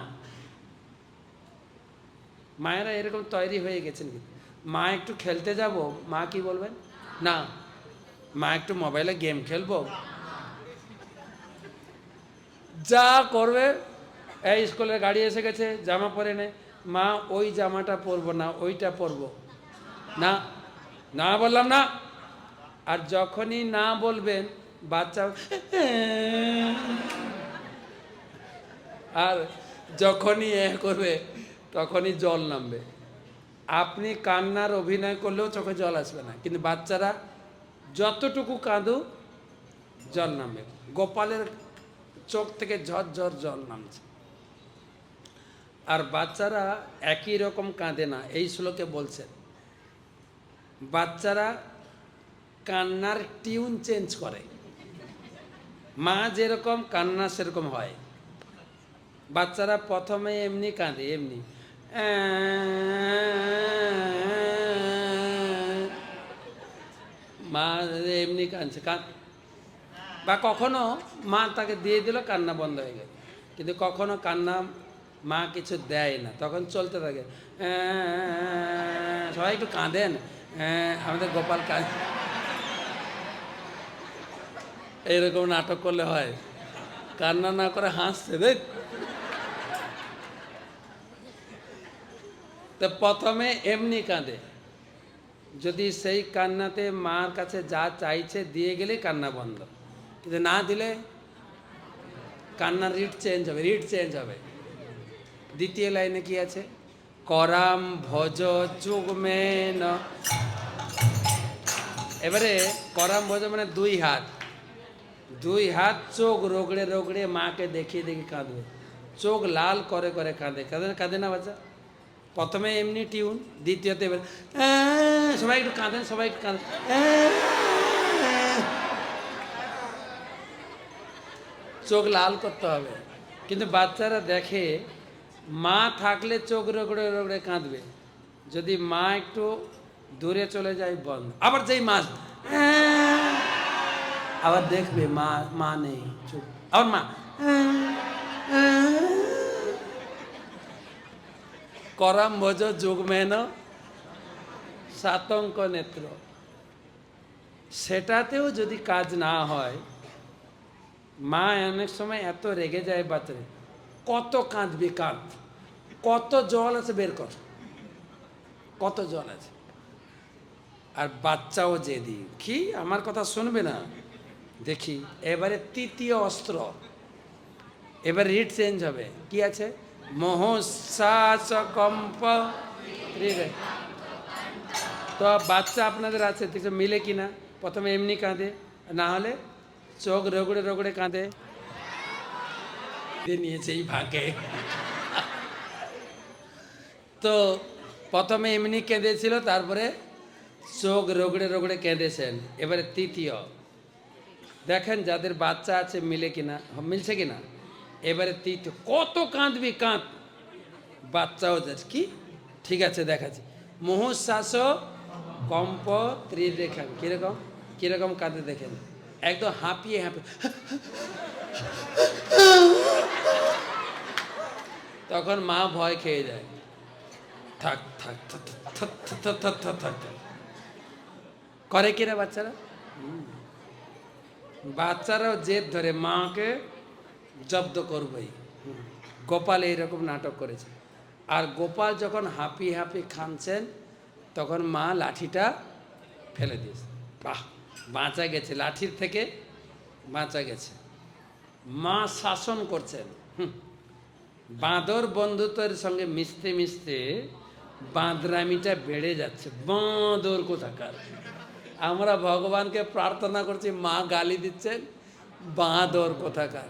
মায়েরা এরকম তৈরি হয়ে গেছেন। মা একটু খেলতে যাব, মা কি বলবেন, না। মা একটু মোবাইলে গেম খেলবো, যা করবে, এই স্কুলের গাড়ি এসে গেছে, জামা পরে নে, মা ওই জামাটা পরবো না, ওইটা পরবো না, না বললাম না। আর যখনই না বলবেন বাচ্চা, আর যখনই করবে তখনই জল নামবে। আপনি কান্নার অভিনয় করলেও চোখে জল আসবে না, কিন্তু বাচ্চারা যতটুকু কাঁদু জল নামবে। গোপালের চোখ থেকে ঝরঝর জল নামছে। আর বাচ্চারা একই রকম কাঁদে না, এই শ্লোকে বলছেন। বাচ্চারা কান্নার টিউন চেঞ্জ করে, মা যেরকম কান্না সেরকম হয়। বাচ্চারা প্রথমে এমনি কাঁদে, এমনি মা এমনি কাঁদছে, বা কখনো মা তাকে দিয়ে দিল, কান্না বন্ধ হয়ে গেল। কিন্তু কখনো কান্না মা কিছু দেয় না, তখন চলতে থাকে। সবাই একটু কাঁদেন, আমাদের গোপাল কাঁদে। এইরকম নাটক করলে হয়, কান্না না করে হাসছে দেখ। তো প্রথমে এমনি কাঁদে, যদি সেই কান্নাতে মার কাছে যা চাইছে দিয়ে গেলে কান্না বন্ধ, কিন্তু না দিলে কান্নার রিট চেঞ্জ হবে। দ্বিতীয় লাইনে কি আছে, করাম ভজ যুগ্মেন। এবারে করাম ভজ মানে দুই হাত চোখ রগড়ে রগড়ে মাকে দেখিয়ে দেখে কাঁদবে, চোখ লাল করে করে কাঁদে না বাচ্চা। প্রথমে এমনি টিউন, দ্বিতীয়তে এবার সবাই একটু কাঁদেন, সবাই একটু কাঁদেন। চোখ লাল করতে হবে। কিন্তু বাচ্চারা দেখে মা থাকলে চোখ রগড়ে রগড়ে কাঁদবে, যদি মা একটু দূরে চলে যায় বন্ধ। আবার যেই মাছ আবার দেখবে মা, মা নেই, চুপ। আবার মা করম ভোজ যুগমেন সাতঙ্ক নেত্র। সেটাতেও যদি কাজ না হয়, মা অনেক সময় এত রেগে যায় বাচ্চারা, কত কাঁদবি কাঁদ, কত জল আছে বের কর, কত জল আছে। আর বাচ্চাও জেদি, কি আমার কথা শুনবে না। দেখি এবারে তৃতীয় অস্ত্র, এবার রিট চেঞ্জ হবে। কি আছে? মোহশ্বাস কম্প। তো বাচ্চা আপনাদের আছে, মিলে কিনা? প্রথমে এমনি কাঁদে, না হলে চোখ রগড়ে রগড়ে কাঁদে। নিয়েছে এই ভাগে। তো প্রথমে এমনি কেঁদেছিল, তারপরে চোখ রগড়ে রগড়ে কেঁদেছেন। এবারে তৃতীয়, দেখেন যাদের বাচ্চা আছে মিলে কিনা, মিলছে কিনা। এবারে তৃতীয়, কত কাঁদবি কাঁদ, বাচ্চাও যাচ্ছে। কি ঠিক আছে দেখাচ্ছি। মুহুশ্বাস কম্প ত্রিরেখা। কিরকম কিরকম কাঁদে দেখেন, একদম হাঁপিয়ে হাঁপিয়ে। তখন মা ভয় খেয়ে যায়, থাক থাক থাক থাক থাক থাক থাক থাক। করে কিনা বাচ্চারা? বাচ্চারাও জেদ ধরে মাকে জব্দ করবই। গোপাল এইরকম নাটক করেছে। আর গোপাল যখন হাঁপিয়ে হাঁপিয়ে খানছেন, তখন মা লাঠিটা ফেলে দিয়েছে। বাহ, বাঁচা গেছে, লাঠির থেকে বাঁচা গেছে। মা শাসন করছেন। বাঁদর বন্ধুত্বের সঙ্গে মিশতে মিশতে বাঁদরামিটা বেড়ে যাচ্ছে। বাঁদর কোথাকার! আমরা ভগবানকে প্রার্থনা করছি, মা গালি দিচ্ছেন, বাঁদর কোথাকার।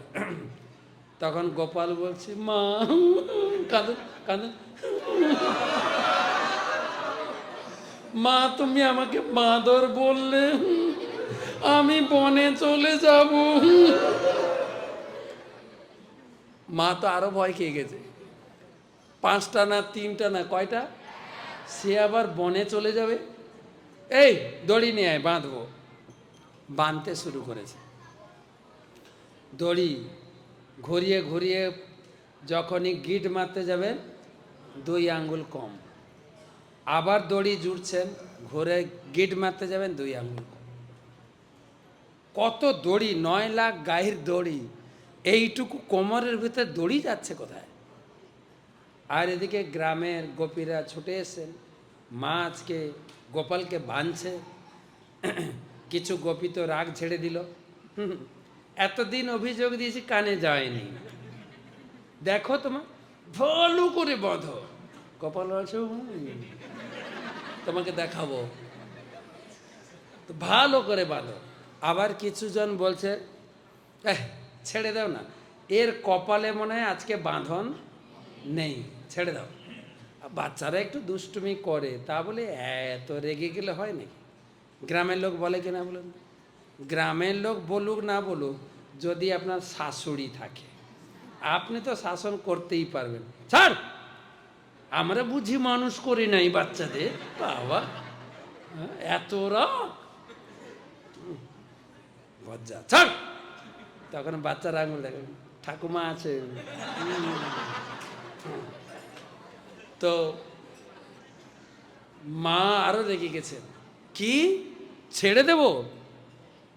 তখন গোপাল বলছি, মা কাঁদো কাঁদো, মা তুমি আমাকে বাঁদর বললে, আমি বনে চলে যাব। মা তো আরো ভয় খেয়ে গেছে। 5টা না 3টা না কয়টা, সে আবার বনে চলে যাবে। এই দড়ি নিয়ে আয়, বাঁধবো। বাঁধতে শুরু করেছে। দড়ি ঘুরিয়ে ঘুরিয়ে যখনই গিট মারতে যাবেন, 2 আঙ্গুল কম। আবার দড়ি জুড়ছেন, ঘুরে গিট মারতে যাবেন, 2 আঙ্গুল কম। কত দড়ি, 9 লাখ গায়ের দড়ি, এইটুকু কোমরের ভিতরে দড়ি যাচ্ছে কোথায়? আর এদিকে গ্রামের গোপীরা ছুটে এসেছেন, মা আজকে গোপালকে বাঁধছে। কিছু গোপী তো রাগ ছেড়ে দিল, এতদিন অভিযোগ দিয়েছি কানে যায়নি, দেখো তোমার ভালো করে বাঁধো। গোপাল বলছে, তোমাকে দেখাবো, তো ভালো করে বাঁধো। আবার কিছুজন বলছে, ছেড়ে দাও না, এর কপালে মনে হয় আজকে বাঁধন নেই, ছেড়ে দাও। বাচ্চারা একটু দুষ্টুমি করে, তা বলে এত রেগে গেলে হয় নাকি? গ্রামের লোক বলে কিনা বলুন? গ্রামের লোক বলুক না বলুক, যদি আপনার শাশুড়ি থাকে, আপনি তো শাসন করতেই পারবেন। ছাড়, আমরা বুঝি মানুষ করি নাই বাচ্চাদের, বাবা এত রাগ, লজ্জা, ছাড়। তখন বাচ্চারা আঙুল দেখেন, ঠাকুমা আছে। তো মা আরো রেগে গেছেন, কি ছেড়ে দেব?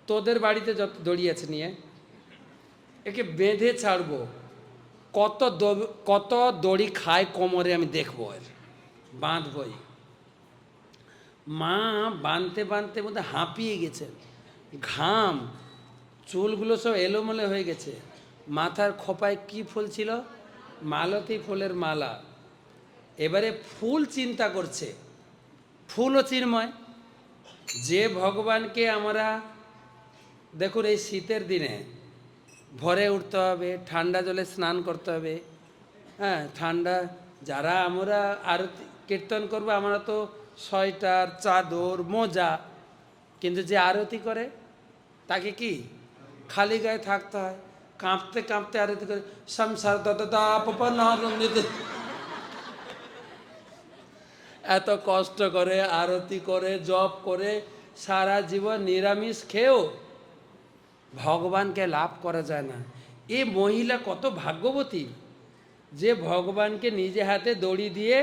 তোদের বাড়িতে যত দড়ি আছে নিয়ে একে বেঁধে ছাড়বো, কত দড়ি খায় কোমরে আমি দেখবো, এর বাঁধবই। মা বাঁধতে বাঁধতে মধ্যে হাঁপিয়ে গেছেন, ঘাম, চুলগুলো সব এলোমেলো হয়ে গেছে। মাথার খোপায় কি ফুল ছিল? মালতী ফুলের মালা। এবারে ফুল চিন্তা করছে, ফুলও চিন্ময়। যে ভগবানকে আমরা, দেখুন এই শীতের দিনে ভোরে উঠতে হবে, ঠান্ডা জলে স্নান করতে হবে, হ্যাঁ ঠান্ডা, যারা আমরা আরতি কীর্তন করবো, আমরা তো সোয়েটার, চাদর, মোজা, কিন্তু যে আরতি করে তাকে কি খালি গায়ে থাকতে হয়, কাঁপতে কাঁপতে আরতি করে। সংসার এত কষ্ট করে আরতি করে, জপ করে, সারা জীবন নিরামিষ খেয়েও ভগবানকে লাভ করা যায় না। এ মহিলা কত ভাগ্যবতী যে ভগবানকে নিজে হাতে দড়ি দিয়ে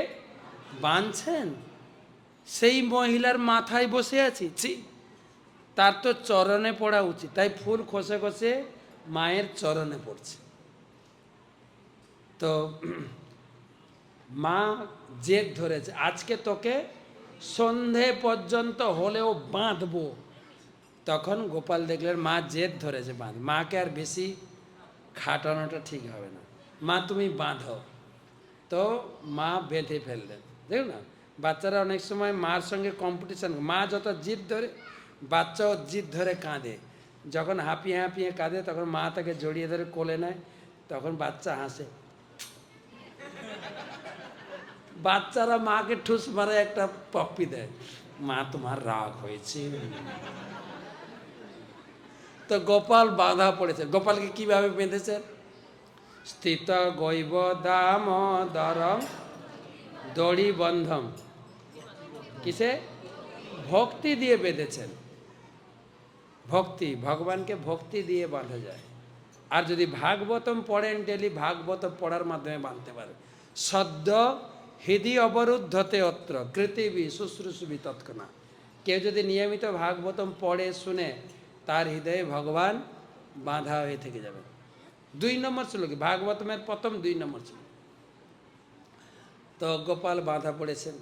বাঁধছেন। সেই মহিলার মাথায় বসে আছি, ছি, তার তো চরণে পড়া উচিত। তাই ফুল খসে খসে মায়ের চরণে পড়ছে। তো মা জেদ ধরেছে, আজকে তোকে সন্ধে পর্যন্ত হলেও বাঁধবো। তখন গোপাল দেখলেন মা জেদ ধরেছে বাঁধ, মাকে আর বেশি খাটানোটা ঠিক হবে না, মা তুমি বাঁধো। তো মা বেঁধে ফেললেন। দেখুন না, বাচ্চারা অনেক সময় মার সঙ্গে কম্পিটিশান, মা যত জিদ ধরে বাচ্চাও জিদ ধরে কাঁদে। যখন হাঁপিয়ে হাঁপিয়ে কাঁদে তখন মা তাকে জড়িয়ে ধরে কোলে নেয়, তখন বাচ্চা হাসে। বাচ্চারা মাকে ঠুস মারে, একটা পপ্পি দেয়, মা তোমার রাগ হয়েছে। তো গোপাল বাঁধা পড়েছে। গোপালকে কিভাবে বেঁধেছেন? স্থিত গৈব দাম দরম দড়ি বন্ধম। কিসে? ভক্তি দিয়ে বেঁধেছেন। ভক্তি, ভগবানকে ভক্তি দিয়ে বাঁধা যায়। আর যদি ভাগবতম পড়েন ডেলি, ভাগবত পড়ার মাধ্যমে বাঁধতে পারে। সদ্য হৃদি অবরুদ্ধতে অত্র কৃতিবি শুশ্রূষবি তৎক্ষণা। কেউ যদি নিয়মিত ভাগবতম পড়ে শুনে, তার হৃদয়ে ভগবান বাঁধা হয়ে থেকে যাবে। 2 নম্বর ছিল কি, ভাগবতমের প্রথম 2 নম্বর ছিল। তো গোপাল বাঁধা পড়েছেন।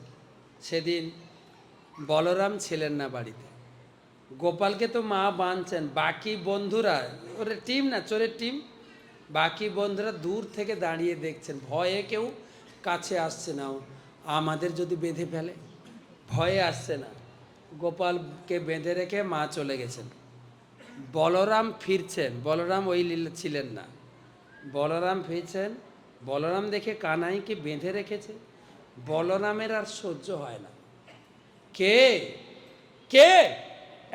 সেদিন বলরাম ছিলেন না বাড়িতে। গোপালকে তো মা বাঁধছেন, বাকি বন্ধুরা, ওরা টিম না, চোরের টিম, বাকি বন্ধুরা দূর থেকে দাঁড়িয়ে দেখছেন, ভয়ে কেউ কাছে আসছে না। আমাদের যদি বেঁধে ফেলে, ভয়ে আসছে না। গোপালকে বেঁধে রেখে মা চলে গেছেন। বলরাম ফিরছেন, বলরাম ওই লীলা ছিলেন না। বলরাম ফিরছেন, বলরাম দেখে কানাইকে বেঁধে রেখেছে। বলরামের আর সহ্য হয় না। কে কে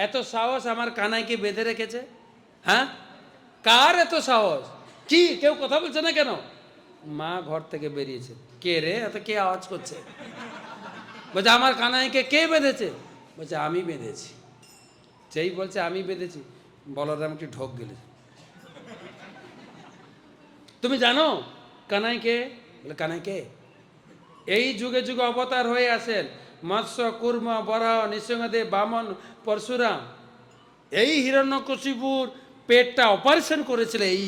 এত সাহস আমার কানাইকে বেঁধে রেখেছে? হ্যাঁ, কার এত সাহস? কি, কেউ কথা বলছে না কেন? মা ঘর থেকে বেরিয়েছে। কে রে, এত কে আওয়াজ করছে? বলছে আমার কানাইকে কে বেঁধেছে? বলছে আমি বেঁধেছি। যেই বলছে আমি বেঁধেছি, বলরামকে ঢোক গেলে, তুমি জানো কানাই কে? বলে কানাই কে? এই যুগে যুগে অবতার হয়ে আসেন, মৎস্য, কুর্ম, বরাহ, নৃসিংহদেব, বামন, পরশুরাম। এই হিরণ্যকশিপুর পেটটা অপারেশন করেছিল এই।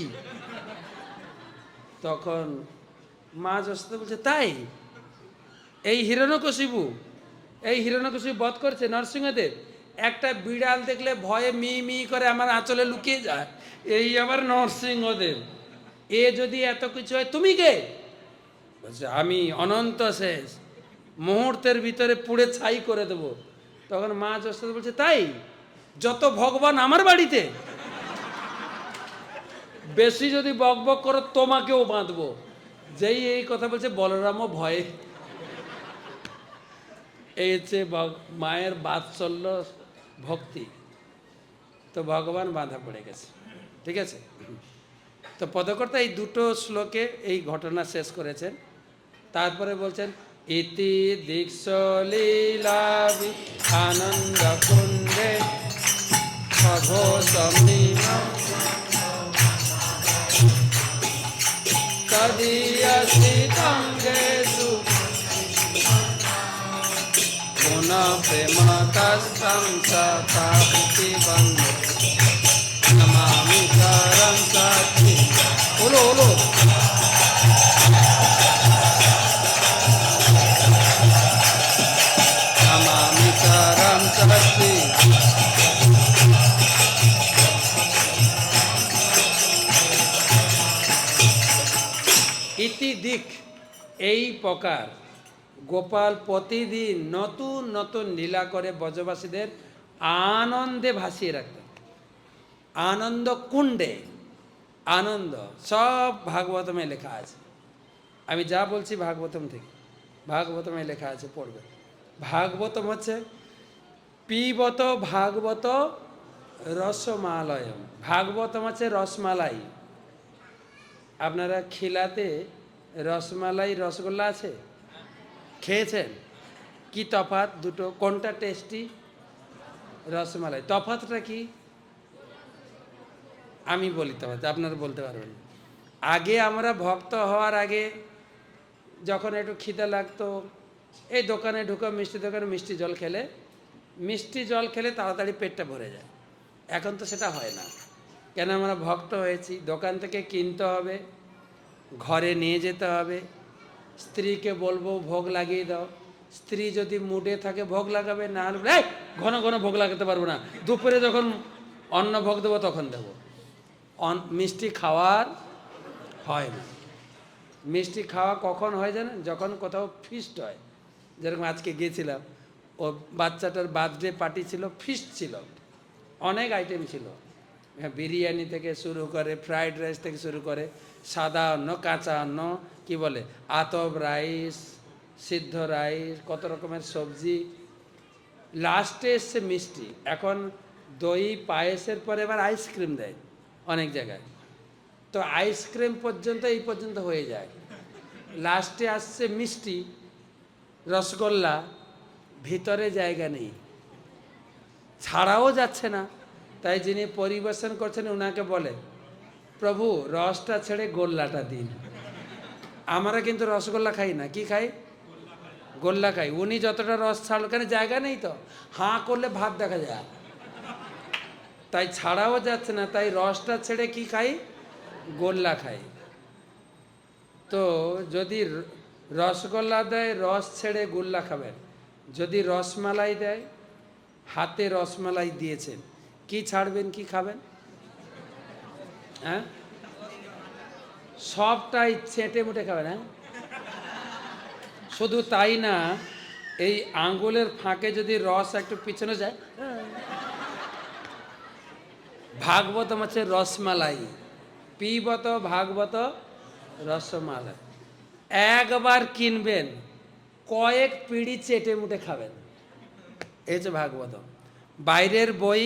তখন মা যশোদা বলছে তাই? এই হিরণ্যকশিপু বধ করেছে নরসিংহদেব। একটা বিড়াল দেখলে ভয়ে মি মি করে আমার আঁচলে লুকিয়ে যায়, এই আবার নরসিংহদেব। এ যদি এত কিছু হয়, তুমি কে? বলছে আমি অনন্ত শেষ, মুহূর্তের ভিতরে পুড়ে ছাই করে দেব। তখন মা যশোদা বলছে তাই? যত ভগবান আমার বাড়িতে, বেশি যদি বক বক করো তোমাকেও বাঁধবো। যেই এই কথা বলছে, বলরামও ভয়ে। এই হচ্ছে মায়ের বাৎসল্য ভক্তি। তো ভগবান বাঁধা পড়ে গেছে। ঠিক আছে, তো পদকর্তা এই দুটো শ্লোকে এই ঘটনা শেষ করেছেন। তারপরে বলছেন ইতি দীক্ষ লীলা আনন্দ কুণ্ডে তদীয়সিতঙ্গেষু পুনঃ প্রেমতস্তং সতাপতি বন্দে নমামি করম সচ্চি। ওলো ওলো, নমামি করম সচ্চি। ইতি দিক, এই প্রকার গোপাল প্রতিদিন নতুন নতুন লীলা করে ব্রজবাসীদের আনন্দে ভাসিয়ে রাখতেন। আনন্দ কুণ্ডে, আনন্দ সব ভাগবতমে লেখা আছে। আমি যা বলছি ভাগবতম থেকে। ভাগবতমে লেখা আছে, পড়বে। ভাগবতম হচ্ছে পিবত ভাগবত রসমালয়ম। ভাগবতম হচ্ছে রসমালাই। আপনারা খিলাতে রসমালাই রসগোল্লা আছে, খেয়েছেন? কি তফাৎ দুটো, কোনটা টেস্টি? রসমালাই। তফাৎটা কি? আমি বলি তফাৎ, আপনারা বলতে পারবেন। আগে আমরা ভক্ত হওয়ার আগে যখন একটু খিদে লাগতো, এই দোকানে ঢুকে মিষ্টি দোকানে মিষ্টি জল খেলে তাড়াতাড়ি পেটটা ভরে যায়। এখন তো সেটা হয় না, কেন? আমরা ভক্ত হয়েছি। দোকান থেকে কিনতে হবে, ঘরে নিয়ে যেতে হবে, স্ত্রীকে বলবো ভোগ লাগিয়ে দাও। স্ত্রী যদি মুডে থাকে ভোগ লাগাবে, না হলে ঘন ঘন ভোগ লাগাতে পারবো না, দুপুরে যখন অন্ন ভোগ দেবো তখন দেবো। মিষ্টি খাওয়ার হয় না। মিষ্টি খাওয়া কখন হয় জানেন? যখন কোথাও ফিস্ট হয়। যেরকম আজকে গিয়েছিলাম, ও বাচ্চাটার বার্থডে পার্টি ছিল, ফিস্ট ছিল, অনেক আইটেম ছিল, বিরিয়ানি থেকে শুরু করে, ফ্রাইড রাইস থেকে শুরু করে, সাদা অন্ন, কাঁচা অন্ন, কি বলে, আতপ রাইস, সিদ্ধ রাইস, কত রকমের সবজি, লাস্টে এসছে মিষ্টি। এখন দই পায়েসের পরে এবার আইসক্রিম দেয় অনেক জায়গায়, তো আইসক্রিম পর্যন্ত এই পর্যন্ত হয়ে যায়, লাস্টে আসছে মিষ্টি, রসগোল্লা, ভিতরে জায়গা নেই, ছাড়াও যাচ্ছে না। তাই যিনি পরিবেশন করছেন ওনাকে বলে, প্রভু রসটা ছেড়ে গোল্লাটা দিন। আমরা কিন্তু রসগোল্লা খাই না, কি খাই? গোল্লা খাই। উনি যতটা রস ছাড়ল, কেন জায়গা নেই তো, হাঁ করলে ভাত দেখা যায়, তাই ছাড়াও যাচ্ছে না, তাই রসটা ছেড়ে কি খাই? গোল্লা খাই। তো যদি রসগোল্লা দেয়, রস ছেড়ে গোল্লা খাবেন। যদি রসমালাই দেয়, হাতে রসমালাই দিয়েছেন, কি ছাড়বেন, কি খাবেন? হ্যাঁ, সবটাই চেটে মুটে খাবেন। হ্যাঁ, শুধু তাই না, এই আঙ্গুলের ফাঁকে যদি রস একটু পিছনে যায়, ভাগবতম হচ্ছে রসমালাই, পিবত ভাগবত রসমালাই। একবার কিনবেন, কয়েক পিঁড়ি চেটে মুটে খাবেন। এই হচ্ছে ভাগবতম। বাইরের বই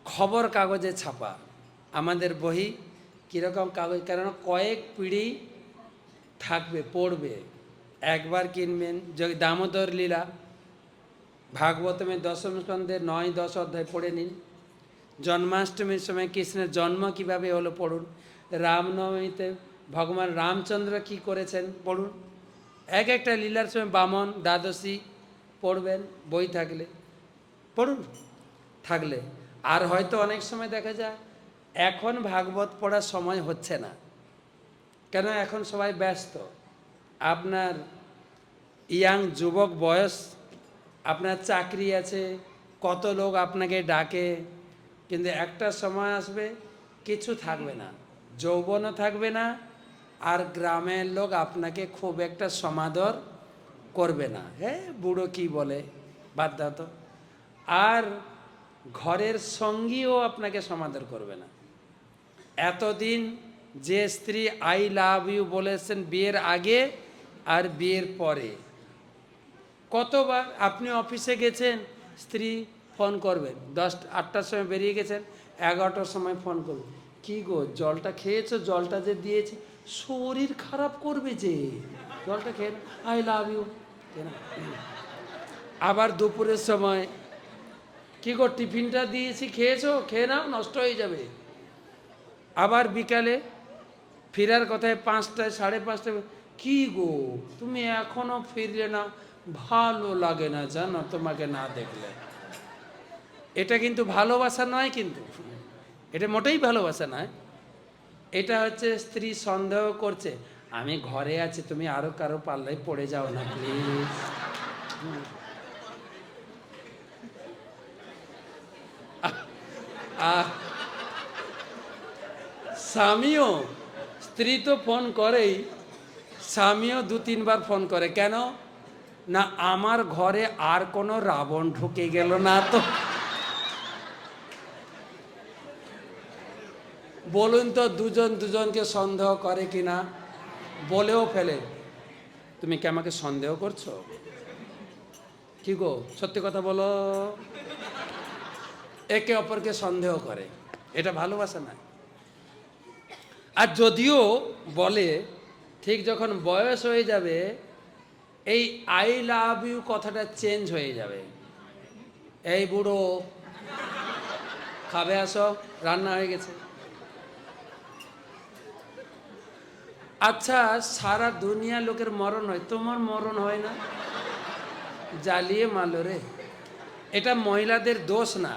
খবর কাগজে ছাপা, আমাদের বই কীরকম কাগজ, কেননা কয়েক পিঁড়ি থাকবে, পড়বে। একবার কিনবেন। যদি দামোদর লীলা ভাগবতমের দশম স্কন্ধে 9-10 অধ্যায় পড়ে নিন। জন্মাষ্টমীর সময় কৃষ্ণের জন্ম কিভাবে হলো পড়ুন। রামনবমীতে ভগবান রামচন্দ্র কি করেছেন পড়ুন। এক একটা লীলার সময় বামন, দ্বাদশী পড়বেন, বই থাকলে পড়ুন, থাকলে। আর হয়তো অনেক সময় দেখা যায় এখন ভাগবত পড়ার সময় হচ্ছে না, কেন? এখন সবাই ব্যস্ত। আপনার ইয়াং যুবক বয়স, আপনার চাকরি আছে, কত লোক আপনাকে ডাকে, কিন্তু একটা সময় আসবে কিছু থাকবে না, যৌবনও থাকবে না, আর গ্রামের লোক আপনাকে খুব একটা সমাদর করবে না। হ্যাঁ, বুড়ো কি বলে, বাদ দাও তো। আর ঘরের সঙ্গীও আপনাকে সমাদর করবে না। এতদিন যে স্ত্রী আই লাভ ইউ বলেছেন বিয়ের আগে আর বিয়ের পরে, কতবার আপনি অফিসে গেছেন, স্ত্রী ফোন করবেন, 8টার সময় বেরিয়ে গেছেন, 11টার সময় ফোন করবেন, কি গো জলটা খেয়েছো? জলটা যে দিয়েছি, শরীর খারাপ করবে যে, জলটা খেয়ে আই লাভ ইউ। আবার দুপুরের সময়, কি গো টিফিনটা দিয়েছি খেয়েছো? খেয়ে নাও, নষ্ট হয়ে যাবে। আবার বিকালে ফেরার কথায় 5টায়, 5:30, কি গো তুমি এখনো ফিরলে না, ভালো লাগে না জানো তোমাকে না দেখলে। এটা কিন্তু ভালোবাসা নয়, কিন্তু এটা মোটেই ভালোবাসা নয়। এটা হচ্ছে স্ত্রী সন্দেহ করছে, আমি ঘরে আছি, তুমি আরো কারো পাল্লায় পড়ে যাও না প্লিজ। স্বামীও, স্ত্রী তো ফোন করেই, স্বামীও 2-3 বার ফোন করে, কেন না আমার ঘরে আর কোনো রাবণ ঢুকে গেল না তো। বলুন তো, দুজন দুজনকে সন্দেহ করে কিনা? বলেও ফেলে, তুমি কি আমাকে সন্দেহ করছো? কি গো, সত্যি কথা বলো। একে অপরকে সন্দেহ করে, এটা ভালোবাসা না। আর যদিও বলে, ঠিক যখন বয়স হয়ে যাবে এই আই লাভ ইউ কথাটা চেঞ্জ হয়ে যাবে। এই বুড়ো, খাবে আসো, রান্না হয়ে গেছে। আচ্ছা, সারা দুনিয়া লোকের মরণ হয়, তোমার মরণ হয় না? জ্বালিয়ে মারলো রে। এটা মহিলাদের দোষ না।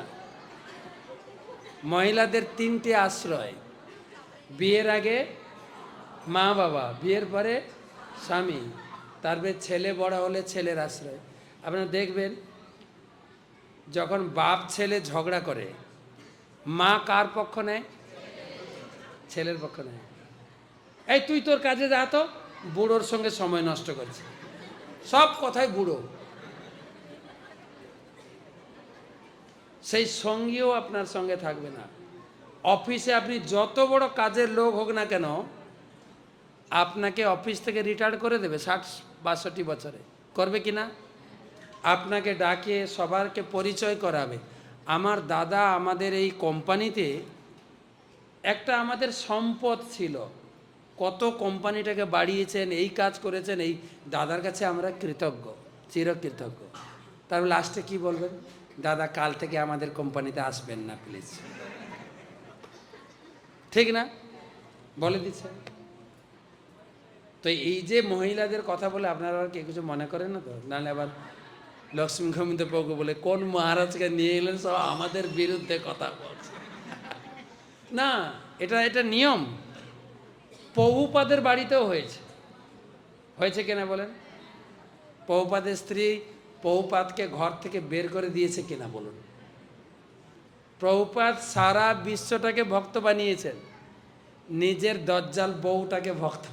মহিলাদের তিনটে আশ্রয়: বিয়ের আগে মা বাবা, বিয়ের পরে স্বামী, তারপরে ছেলে বড় হলে ছেলের আশ্রয়। আপনারা দেখবেন যখন বাপ ছেলে ঝগড়া করে, মা কার পক্ষ নেয়? ছেলের পক্ষ নেয়। এই তুই তোর কাজে যা তো, বুড়োর সঙ্গে সময় নষ্ট করছে, সব কথাই বুড়ো। সেই সঙ্গীও আপনার সঙ্গে থাকবে না। অফিসে আপনি যত বড় কাজের লোক হোক না কেন, আপনাকে অফিস থেকে রিটায়ার করে দেবে 60-62 বছরে, করবে কি না? আপনাকে ডাকে সবারকে পরিচয় করাবে। আমার দাদা আমাদের এই কোম্পানিতে একটা আমাদের সম্পদ ছিল, কত কোম্পানিটাকে বাড়িয়েছেন, এই কাজ করেছেন, এই দাদার কাছে আমরা কৃতজ্ঞ, চিরকৃতজ্ঞ। তারপর লাস্টে কি বলবেন? দাদা কাল থেকে আমাদের কোম্পানিতে আসবেন না প্লিজ। ঠিক না? বলে দিচ্ছে। তো এই যে মহিলাদের কথা বলে আপনারা আর কে কিছু মনে করেন না তো? নাহলে আবার লক্ষ্মী গোবিন্দ প্রভু বলে কোন মহারাজকে নিয়ে এলেন, সব আমাদের বিরুদ্ধে কথা বলছে। না, এটা নিয়ম। প্রভুপাদের বাড়িতেও হয়েছে। হয়েছে কিনা বলেন? প্রভুপাদের স্ত্রী প্রভুপাদকে ঘর থেকে বের করে দিয়েছে কিনা বলুন? প্রভুপাদ সারা বিশ্বটাকে ভক্ত বানিয়েছেন, নিজের দজ্জাল বউটাকে ভক্ত।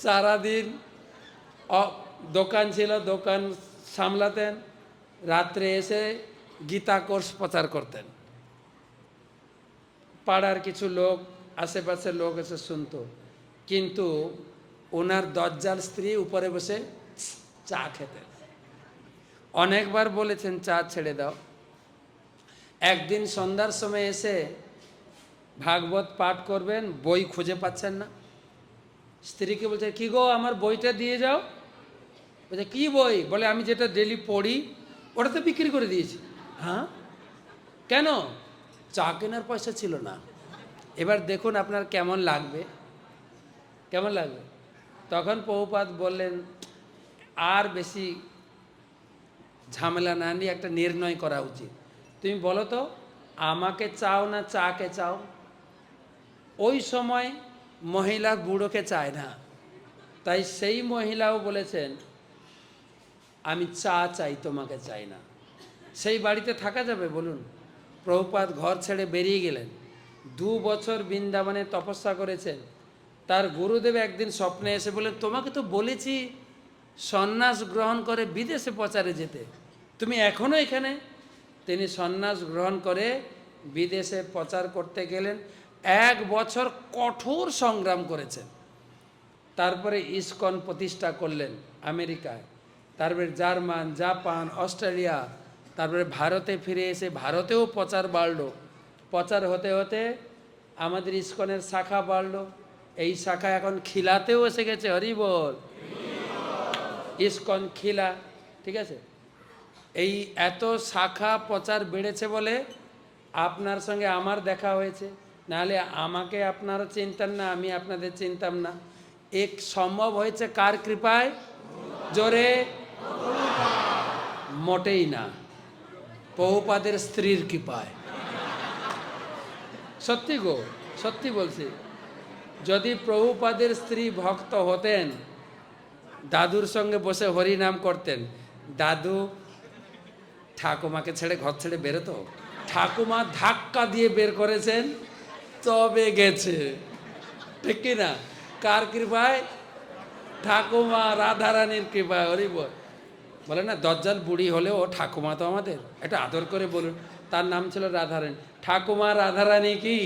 সারাদিন দোকান ছিল, দোকান সামলাতেন, রাত্রে এসে গীতা কোর্স প্রচার করতেন। পাড়ার কিছু লোক, আশেপাশের লোক এসে শুনতো, কিন্তু ওনার দজ্জাল স্ত্রী উপরে বসে চা খেতেন। অনেকবার বলেছেন চা ছেড়ে দাও। একদিন সন্ধ্যার সময় এসে ভাগবত পাঠ করবেন, বই খুঁজে পাচ্ছেন না। স্ত্রীকে বলছে, কি গো আমার বইটা দিয়ে যাও। বলছে কি বই? বলে আমি যেটা ডেলি পড়ি ওটা তো বিক্রি করে দিয়েছি। হ্যাঁ কেন? চা কেনার পয়সা ছিল না। এবার দেখুন আপনার কেমন লাগবে, কেমন লাগবে? তখন প্রভুপাদ বললেন, আর বেশি ঝামেলা না নিয়ে একটা নির্ণয় করা উচিত। তুমি বলো তো, আমাকে চাও না চাকে চাও? ওই সময় মহিলা বুড়োকে চায় না, তাই সেই মহিলাও বলেছেন আমি চা চাই, তোমাকে চাই না। সেই বাড়িতে থাকা যাবে বলুন? প্রভুপাদ ঘর ছেড়ে বেরিয়ে গেলেন। 2 বছর বৃন্দাবনে তপস্যা করেছেন। তার গুরুদেব একদিন স্বপ্নে এসে বললেন, তোমাকে তো বলেছি সন্ন্যাস গ্রহণ করে বিদেশে প্রচারে যেতে, তুমি এখনও এখানে? তিনি সন্ন্যাস গ্রহণ করে বিদেশে প্রচার করতে গেলেন। 1 বছর কঠোর সংগ্রাম করেছেন। তারপরে ইসকন প্রতিষ্ঠা করলেন আমেরিকায়, তারপরে জার্মান, জাপান, অস্ট্রেলিয়া, তারপরে ভারতে ফিরে এসে ভারতেও প্রচার বাড়লো। প্রচার হতে হতে আমাদের ইসকনের শাখা বাড়লো। এই শাখা এখন খিলাতেও এসে গেছে। হরি বল। ইসকন খিলা, ঠিক আছে? এই এত শাখা প্রচার বেড়েছে বলে আপনার সঙ্গে আমার দেখা হয়েছে, নাহলে আমাকে আপনারা চিনতেন না, আমি আপনাদের চিনতাম না। এক সম্ভব হয়েছে কার কৃপায়? জোরে মোটেই না, প্রভুপাদের স্ত্রীর কৃপায়। সত্যি গো, সত্যি বলছি। যদি প্রভুপাদের স্ত্রী ভক্ত হতেন, দাদুর সঙ্গে বসে হরি নাম করতেন, দাদু ঠাকুমাকে ছেড়ে ঘর ছেড়ে বেরোতো? ঠাকুমা ধাক্কা দিয়ে বের করেছেন, তবে গেছে। ঠিক কিনা? কার কৃপায়? ঠাকুমা রাধারানীর কৃপায়। হরি বল। বলে না, দজ্জাল বুড়ি হলেও ঠাকুমা তো আমাদের, এটা আদর করে বলুন। তার নাম ছিল রাধারানী। ঠাকুমা রাধারানী কি?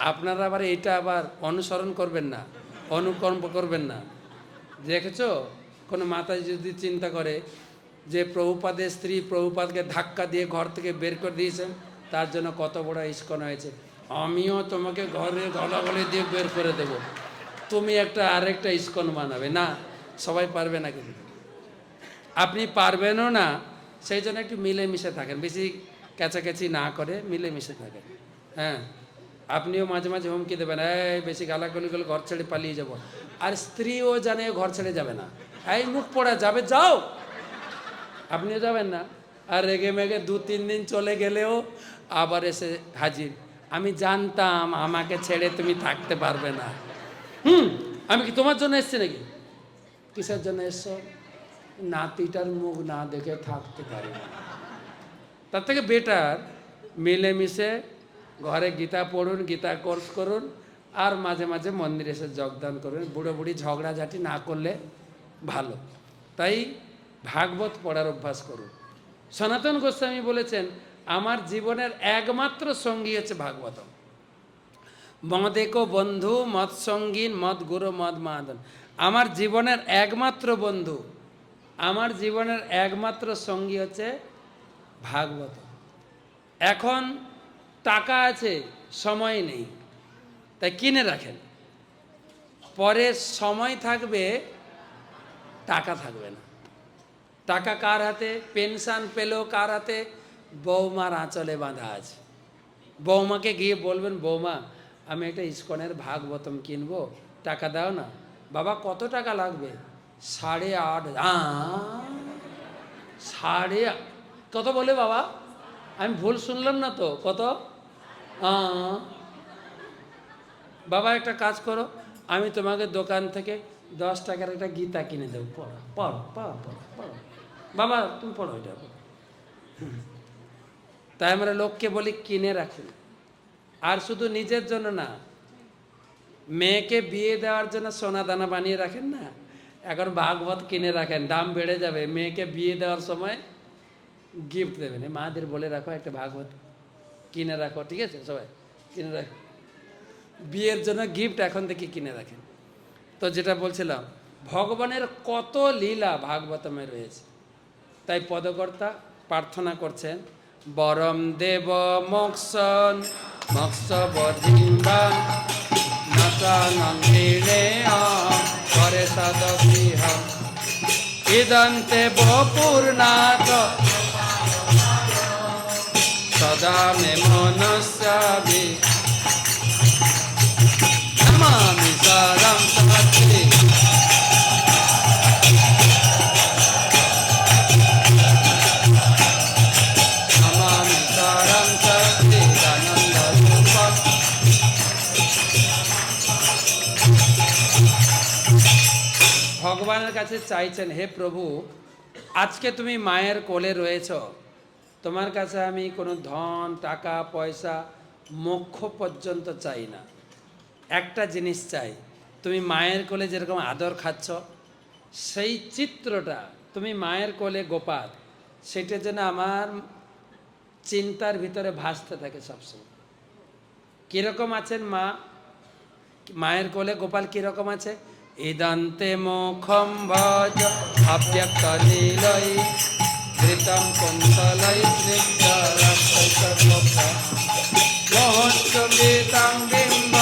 আপনারা আবার এটা আবার অনুসরণ করবেন না, অনুকম্প করবেন না। দেখেছো কোনো মাতাজি যদি চিন্তা করে যে প্রভুপাদের স্ত্রী প্রভুপাদকে ধাক্কা দিয়ে ঘর থেকে বের করে দিয়েছেন, তার জন্য কত বড় ইস্কন হয়েছে, আমিও তোমাকে ঘরে গলাগলি দিয়ে বের করে দেব, তুমি একটা আরেকটা ইস্কন বানাবে না, সবাই পারবে না। কিন্তু আপনি পারবেনও না, সেই জন্য একটু মিলেমিশে থাকেন, বেশি ক্যাচাক্যাচি না করে মিলেমিশে থাকেন। হ্যাঁ, আপনিও মাঝে মাঝে হুমকি দেবেন, এই বেশি গালাগালি করলে ঘর ছেড়ে পালিয়ে যাব। আর স্ত্রীও জানে ঘর ছেড়ে যাবে না, এই মুখ পড়া যাবে, যাও, আপনিও যাবেন না। আর রেগে মেগে 2-3 দিন চলে গেলেও আবার এসে হাজির, আমি জানতাম আমাকে ছেড়ে তুমি থাকতে পারবে না। আমি কি তোমার জন্য এসছি নাকি? কিসের জন্য এসছো? নাতিটার মুখ না দেখে থাকতে পারি না। তার থেকে বেটার মিলেমিশে ঘরে গীতা পড়ুন, গীতা কোর্স করুন, আর মাঝে মাঝে মন্দিরে এসে যোগদান করুন। বুড়ো বুড়ি ঝগড়াঝাটি না করলে ভালো। তাই ভাগবত পড়ার অভ্যাস করুন। সনাতন গোস্বামী বলেছেন, আমার জীবনের একমাত্র সঙ্গী হচ্ছে ভাগবতম। মদেকো বন্ধু মদ সঙ্গীন মদ গুরু মদ মাদন। আমার জীবনের একমাত্র বন্ধু, আমার জীবনের একমাত্র সঙ্গী হচ্ছে ভাগবত। এখন টাকা আছে, সময় নেই, তাই কিনে রাখেন, পরে সময় থাকবে, টাকা থাকবে না। টাকা কার হাতে? পেনশন পেলেও কার হাতে? বৌমার আঁচলে বাঁধা আছে। বৌমাকে গিয়ে বলবেন, বৌমা আমি একটা ইস্কনের ভাগবতম কিনবো, টাকা দাও না। বাবা কত টাকা লাগবে? 8.5। কত বলে বাবা? আমি ভুল শুনলাম না তো? কত? বাবা একটা কাজ করো, আমি তোমাকে দোকান থেকে 10 টাকার একটা গীতা কিনে দেবো, পড়ো পড়ো পড়ো পড়ো পড়ো, বাবা তুমি পড়ো এটা। তাই আমরা লোককে বলি কিনে রাখুন। আর শুধু নিজের জন্য না, মেয়েকে বিয়ে দেওয়ার জন্য সোনা দানা বানিয়ে রাখেন না, এখন ভাগবত কিনে রাখেন, দাম বেড়ে যাবে। মেয়েকে বিয়ে দেওয়ার সময় গিফট দেবেন, মাদের বলে রাখো একটা ভাগবত কিনে রাখো, ঠিক আছে? সবাই কিনে রাখো, বিয়ের জন্য গিফট এখন থেকে কিনে রাখেন। তো যেটা বলছিলাম, ভগবানের কত লীলা ভাগবতমে রয়েছে। তাই পদকর্তা প্রার্থনা করছেন, বরম দেব মোক্ষণ মোক্ষ বধিম্বান নাসানন্দিনে করে সদগৃহ ইদন্তে বপূর্ণাত সদা মে মনস্যামি নমামি সারং সহস্রী। ভগবানের কাছে চাইছেন, হে প্রভু, আজকে তুমি মায়ের কোলে রয়েছ, তোমার কাছে আমি কোনো ধন টাকা পয়সা মোক্ষ পর্যন্ত চাই না। একটা জিনিস চাই, তুমি মায়ের কোলে যেরকম আদর খাচ্ছ, সেই চিত্রটা তুমি মায়ের কোলে গোপাল, সেটা যেন আমার চিন্তার ভিতরে ভাসতে থাকে সবসময়। কীরকম আছেন মা? মায়ের কোলে গোপাল কীরকম আছে? ইদন্তে মুখম ভজ অব্যক্ত লীলাই ধৃতম কুন্তলাই মোহস্তুমিতং বিম্ব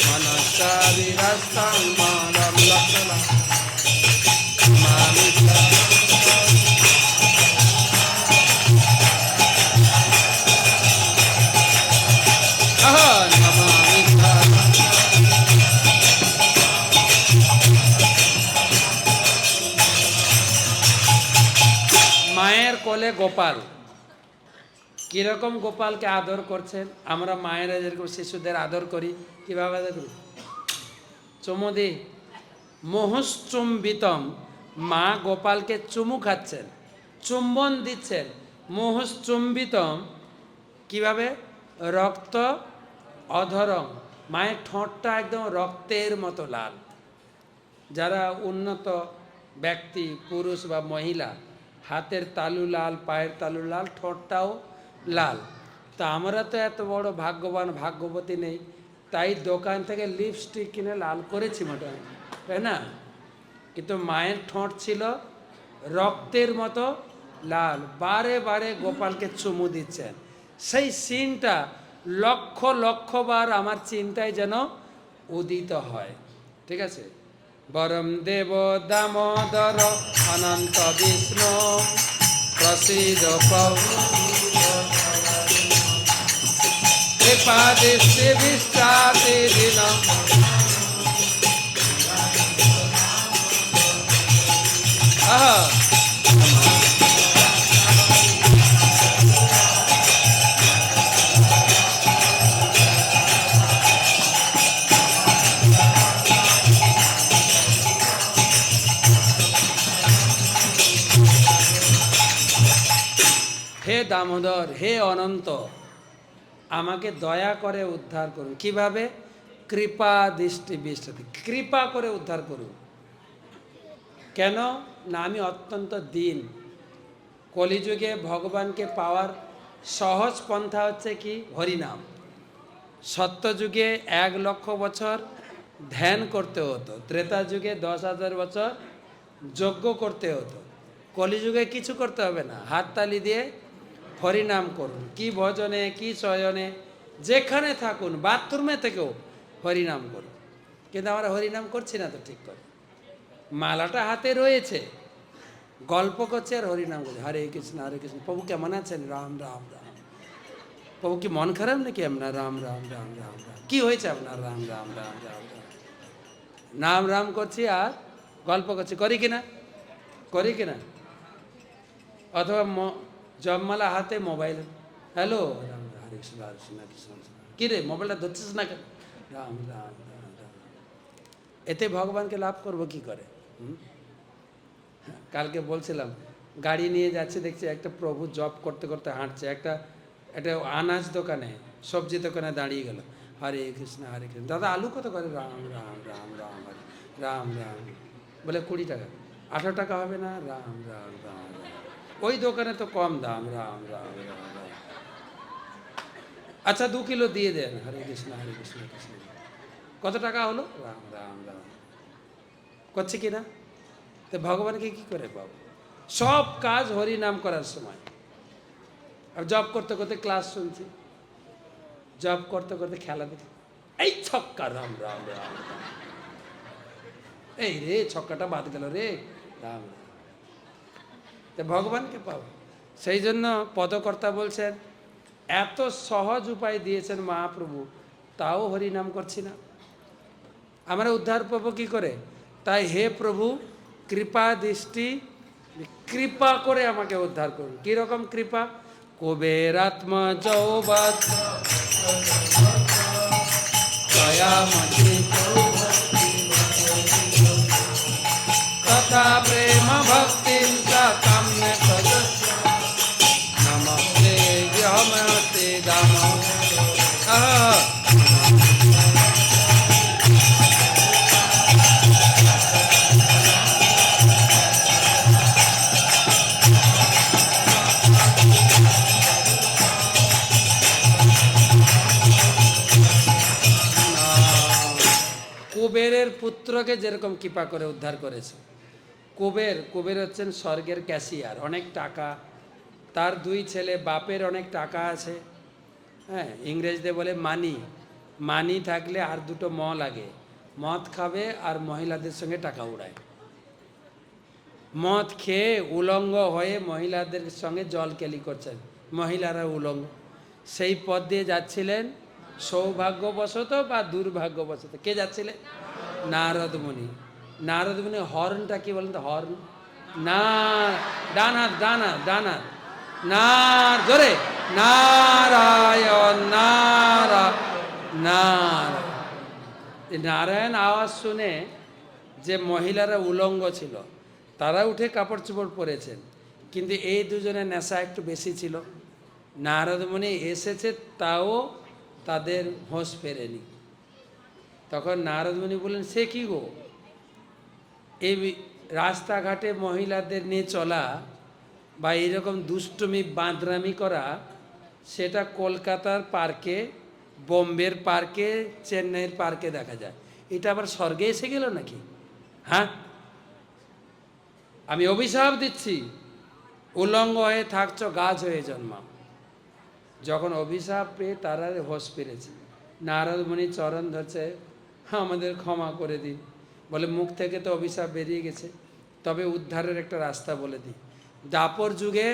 মনসা বিরস্তং মানম লক্ষণা মামিতা। মায়ের কোলে গোপাল, কীরকম গোপালকে আদর করছেন? আমরা মায়েরা যেরকম শিশুদের আদর করি, কীভাবে আদর করি? চুমু দিই, মোহশ্চুম্বিতম। মা গোপালকে চুমু খাচ্ছেন, চুম্বন দিচ্ছেন। মোহশ্চুম্বিতম কীভাবে? রক্ত অধরম, মায়ের ঠোঁটটা একদম রক্তের মতো লাল। যারা উন্নত ব্যক্তি, পুরুষ বা মহিলা, হাতের তালু লাল, পায়ের তালু লাল, ঠোঁটটাও লাল। তা আমরা তো এত বড় ভাগ্যবান ভাগ্যবতী নেই, তাই দোকান থেকে লিপস্টিক কিনে লাল করেছি মোটামুটি, তাই না? কিন্তু মায়ের ঠোঁট ছিল রক্তের মতো লাল, বারে বারে গোপালকে চুমু দিচ্ছেন। সেই সিনটা লক্ষ লক্ষ বার আমার চিন্তায় যেন উদিত হয়। ঠিক আছে? বরম দেব দামোদর অনন্ত বিষ্ণু প্রসিদ কৃপা দৃষ্টি বিষ্টাতি দিন। হে দামোদর, হে অনন্ত, আমাকে দয়া করে উদ্ধার করুন। কিভাবে? কৃপা দৃষ্টি বিষ্টাতি, কৃপা করে উদ্ধার করুন। কেন না, আমি অত্যন্ত দীন। কলিযুগে ভগবানকে পাওয়ার সহজ পন্থা হচ্ছে কি? হরিনাম। সত্যযুগে 1,00,000 বছর ধ্যান করতে হতো, ত্রেতা যুগে 10,000 বছর যজ্ঞ করতে হতো। কলিযুগে কিছু করতে হবে না, হাততালি দিয়ে হরিনাম করুন। কি ভজনে, কি শয়নে, যেখানে থাকুন, বাথরুমে থেকেও হরিনাম করুন। কিন্তু আমরা হরিনাম করছি না তো ঠিক করে। মালাটা হাতে রয়েছে, গল্প করছে আর হরিনাম করছে, হরে কৃষ্ণ হরে কৃষ্ণ। প্রভু কেমন আছেন? রাম রাম রাম। প্রভু কি মন খারাপ নাকি আপনার? রাম রাম রাম রাম রাম। কি হয়েছে আপনার? রাম রাম রাম রাম রাম। নাম রাম করছি আর গল্প করছি, করি কিনা? করি কিনা? অথবা জপমালা হাতে, মোবাইল, হ্যালো রাম হরে কৃষ্ণ হরে কৃষ্ণ কৃষ্ণ কৃষ্ণ। কি রে, মোবাইলটা ধরছিস না কেন? রাম রাম রাম রাম। এতে ভগবানকে লাভ করবো কি করে? কালকে বলছিলাম, গাড়ি নিয়ে যাচ্ছে, দেখছি একটা প্রভু জব করতে করতে হাঁটছে, একটা আনাজ দোকানে, সবজি দোকানে দাঁড়িয়ে গেল, হরে কৃষ্ণ হরে কৃষ্ণ। দাদা আলু কত করে? রাম রাম রাম রাম হরে রাম রাম। বলে 20 টাকা। 18 টাকা হবে না? রাম রাম রাম রাম। ওই দোকানে তো কম দাম, রাম রাম রাম রাম। আচ্ছা 2 কিলো দিয়ে দেন, হরে কৃষ্ণ কৃষ্ণ। কত টাকা হলো? রাম রাম রাম। করছে কিনা? তো ভগবানকে কি করে পাবো? সব কাজ হরি নাম করার সময়। আর জব করতে করতে ক্লাস শুনছি, জব করতে করতে খেলা দেখি, এই ছক্কা, রাম রাম রাম। এই রে ছক্কাটা বাদ গেল রে, রাম। তো ভগবানকে পাবো। সেই জন্য পদকর্তা বলছেন, এত সহজ উপায় দিয়েছেন মহাপ্রভু, তাও হরিনাম করছি না, আমরা উদ্ধার পাবো কি করে? তাই হে প্রভু, কৃপা দৃষ্টি, কৃপা করে আমাকে উদ্ধার করুন। কিরকম কৃপা? কুবেরাত্ম যৌবৎ তথা প্রেম ভক্তি কাম্য নমস্তে নমস্তে দাম। কুবেরের পুত্রকে যেরকম কৃপা করে উদ্ধার করেছে। কুবের হচ্ছেন স্বর্গের ক্যাশিয়ার, অনেক টাকা, তার 2 ছেলে, বাপের অনেক টাকা আছে, হ্যাঁ, ইংরেজদের বলে মানি। মানি থাকলে আর 2টো লাগে, মদ খাবে আর মহিলাদের সঙ্গে টাকা উড়ায়। মদ খেয়ে উলঙ্গ হয়ে মহিলাদের সঙ্গে জল কেলি করছেন, মহিলারা উলঙ্গ। সেই পথ দিয়ে যাচ্ছিলেন সৌভাগ্যবশত বা দুর্ভাগ্যবশত। কে যাচ্ছিলেন? নারদ মুনি। নারদ মুনি হর্নটা কি বলেন তো? হর্ন না, ডান হাত ডান হাত ডান হাত, না জোরে, নারায়ণ নারায়ণ। নারায়ণ আওয়াজ শুনে যে মহিলারা উলঙ্গ ছিল তারা উঠে কাপড় চোপড় পরেছেন, কিন্তু এই দুজনের নেশা একটু বেশি ছিল। নারদ মুনি এসেছে, তাও তাদের হোঁশ ফেরেনি। তখন নারদ মুনি বললেন, সে কি গো, এই রাস্তাঘাটে মহিলাদের নিয়ে চলা বা এইরকম দুষ্টুমি বাঁদরামি করা সেটা কলকাতার পার্কে, বোম্বের পার্কে, চেন্নাইয়ের পার্কে দেখা যায়। এটা আবার স্বর্গে এসে গেল নাকি? হ্যাঁ, আমি অভিশাপ দিচ্ছি, উলঙ্গ হয়ে থাকছ, গাছ হয়ে জন্মাও। যখন অভিশাপ পেয়ে তারা হোশ পেরেছে, নারদ মুনি চরণ ধরছে, আমাদের ক্ষমা করে দিন। বলে মুখ থেকে তো অভিশাপ বেরিয়ে গেছে, তবে উদ্ধারের একটা রাস্তা বলে দিই। দাপর যুগে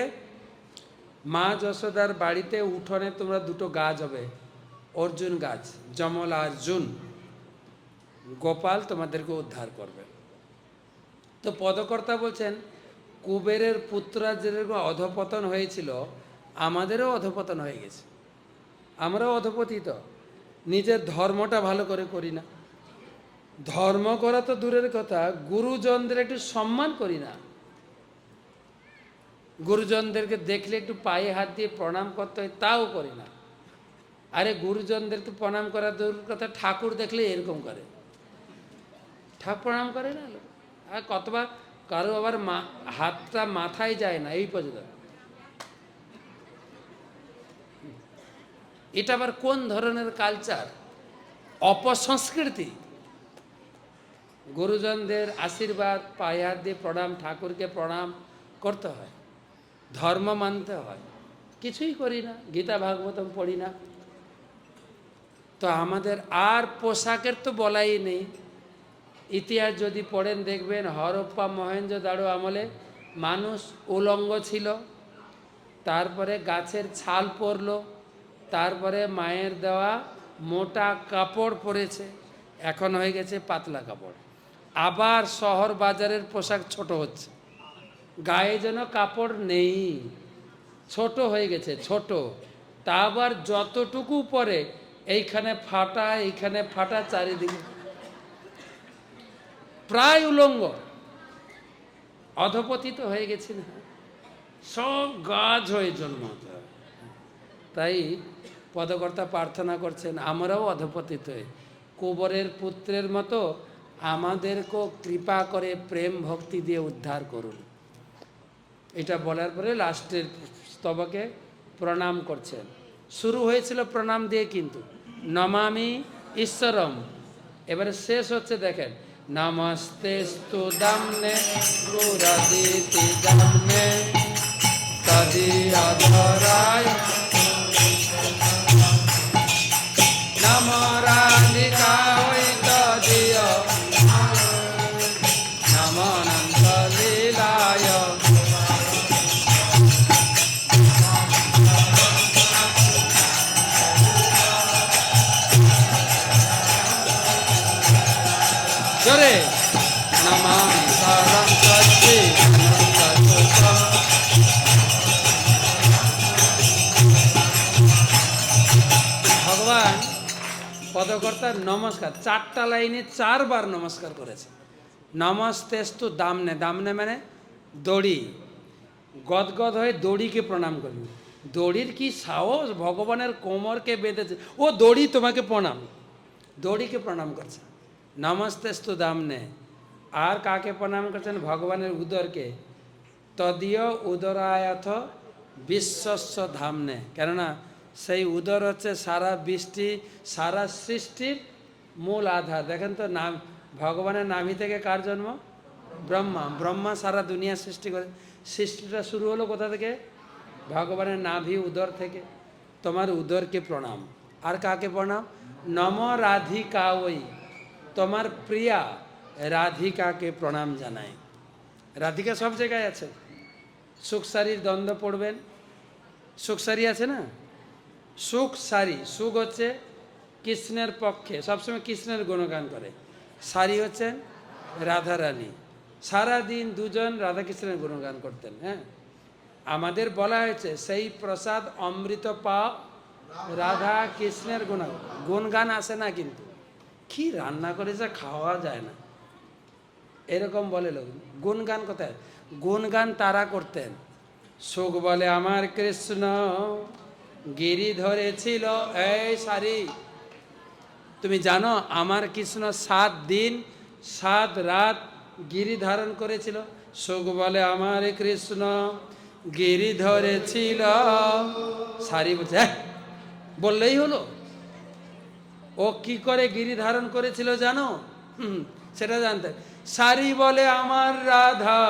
মা যশোদার বাড়িতে উঠোনে তোমরা দুটো গাছ হবে, অর্জুন গাছ, যমল অর্জুন। গোপাল তোমাদেরকে উদ্ধার করবে। তো পদকর্তা বলছেন, কুবেরের পুত্ররা যেরকম অধপতন হয়েছিল, আমাদেরও অধপতন হয়ে গেছে। আমরাও অধপতিত, নিজের ধর্মটা ভালো করে করি না। ধর্ম করা তো দূরের কথা, গুরুজনদের একটু সম্মান করি না। গুরুজনদেরকে দেখলে একটু পায়ে হাত দিয়ে প্রণাম করতে হয়, তাও করি না। আরে গুরুজনদেরকে প্রণাম করা দূরের কথা, ঠাকুর দেখলে এরকম করে, ঠাকুর প্রণাম করে না। আর কতবার কারো আবার হাতটা মাথায় যায় না, এই পর্যন্ত। এটা আবার কোন ধরনের কালচার, অপসংস্কৃতি। গুরুজনদের আশীর্বাদ, পায়ে হাত দিয়ে প্রণাম, ঠাকুরকে প্রণাম করতে হয়, ধর্ম মানতে হয়। কিছুই করি না, গীতা ভাগবতম পড়ি না। তো আমাদের আর পোশাকের তো বলাই নেই। ইতিহাস যদি পড়েন দেখবেন, হরপ্পা মহেঞ্জোদাড়ো আমলে মানুষ উলঙ্গ ছিল, তারপরে গাছের ছাল পরলো, তারপরে মায়ের দেওয়া মোটা কাপড় পরেছে, এখন হয়ে গেছে পাতলা কাপড়। আবার শহর বাজারের পোশাক ছোট হচ্ছে, গায়ে যেন কাপড় নেই, ছোট হয়ে গেছে, ছোট। তা আবার যতটুকু পরে এইখানে ফাটা, এইখানে ফাটা, চারিদিকে প্রায় উলঙ্গ, অধপতিত হয়ে গেছি না, সব গাছ হয়ে জন্মাতে হয়। তাই পদকর্তা প্রার্থনা করছেন, আমরাও অধপতিত হয়ে কুবরের পুত্রের মতো আমাদেরকেও কৃপা করে প্রেম ভক্তি দিয়ে উদ্ধার করুন। এটা বলার পরে লাস্টের স্তবকে প্রণাম করছেন। শুরু হয়েছিল প্রণাম দিয়ে, কিন্তু নমামি ঈশ্বরম, এবারে শেষ হচ্ছে দেখেন, নমস্তেস্তু দাম্নে গুরদিতি দাম্নে তদিয়াধরায় নমরাধিকা ওই তদিয় নমনন্ত লীলায়। জোরে নমামি সারং সচ্চি ভগবান পদকর্তার নমস্কার 4টা লাইনে 4 বার নমস্কার করেছে। নমস্তেস্তু দামনে, দামনে মানে দড়ি, গদগদ হয়ে দড়িকে প্রণাম করবি। দড়ির কি সাহস, ভগবানের কোমরকে বেঁধেছে, ও দড়ি তোমাকে প্রণাম, দড়িকে প্রণাম করছে। নমস্তেস্তু দামনে। আর কাকে প্রণাম করছেন? ভগবানের উদরকে। তদীয় উদরায়থ বিশ্বস্ব ধামনে, কেননা সেই উদর হচ্ছে সারা বৃষ্টি, সারা সৃষ্টির মূল আধার। দেখেন তো, নাম ভগবানের নাভি থেকে কার জন্ম? ব্রহ্মা। ব্রহ্মা সারা দুনিয়া সৃষ্টি করে। সৃষ্টিটা শুরু হলো কোথা থেকে? ভগবানের নাভি, উদর থেকে। তোমার উদরকে প্রণাম। আর কাকে প্রণাম? নম রাধিকা, ওই তোমার প্রিয়া রাধিকাকে প্রণাম জানাই। রাধিকা সব জায়গায় আছে। সুখসারির দ্বন্দ্ব পড়বেন, সুখসারি আছে না, সুখ সারি। সুখ হচ্ছে কৃষ্ণের পক্ষে, সবসময় কৃষ্ণের গুণগান করে। সারি হচ্ছেন রাধারানী, সারাদিন দুজন রাধাকৃষ্ণের গুণগান করতেন। হ্যাঁ, আমাদের বলা হয়েছে সেই প্রসাদ অমৃত পাও রাধা কৃষ্ণের গুণগান আসে না, কিন্তু কি রান্না করেছে খাওয়া যায় না, এরকম বলে লোক। গুণগান কোথায়? গুণগান তারা করতেন। সুখ বলে আমার কৃষ্ণ গিরি ধরেছিল। এই সারি, তুমি জানো আমার কৃষ্ণ 7 দিন 7 রাত গিরি ধারণ করেছিল। সুখ বলে আমার কৃষ্ণ গিরি ধরেছিল। সারি বলছে, হ্যাঁ বললেই হলো। ও কি করে গিরি ধারণ করেছিল জানো? সেটা জানতে। সারি বলে, আমার রাধা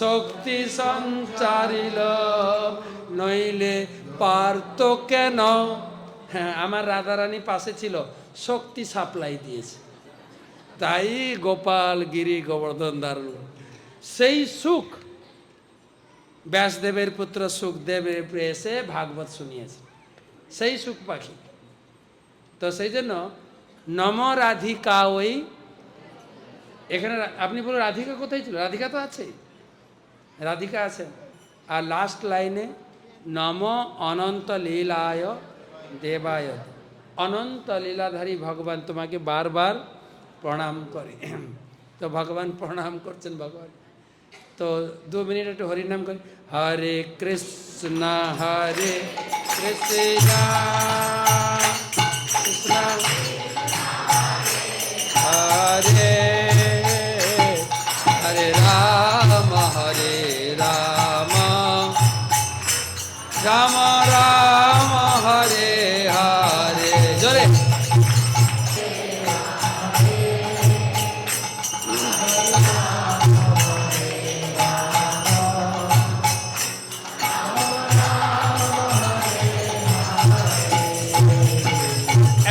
শক্তি সঞ্চারিল, নইলে পারত কেন। হ্যাঁ, আমার রাধারানী পাশে ছিল, শক্তি সাপ্লাই দিয়েছে, তাই গোপাল গিরি গোবর্ধন ধারণ। সেই সুখ ব্যাসদেবের পুত্র সুখদেবের এসে ভাগবত শুনিয়েছে, সেই সুখ পাখি। তো সেই জন্য নম রাধিকা, ওই এখানে আপনি বলুন রাধিকা কোথায় ছিল? রাধিকা তো আছে, রাধিকা আছে। আর লাস্ট লাইনে নম অনন্ত লীলায় দেবায়, অনন্ত লীলাধারী ভগবান তোমাকে বারবার প্রণাম করে। তো ভগবান প্রণাম করছেন ভগবান। তো 2 মিনিট একটু হরিনাম করি। হরে কৃষ্ণ কৃষ্ণ হরে হরে রাম রাম রাম হরে হরে। জোরে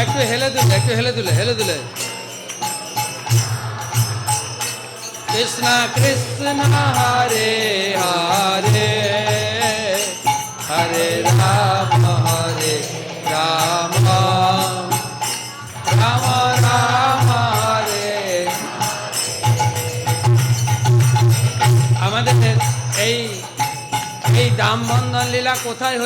একটু হেলে দুলে, একটু হেলে দুলে, হেলে দুলে। কৃষ্ণ কৃষ্ণ হরে হরে হরে রাম রাম রাম রাম হরে। আমাদের এই দামবন্ধন লীলা কোথায়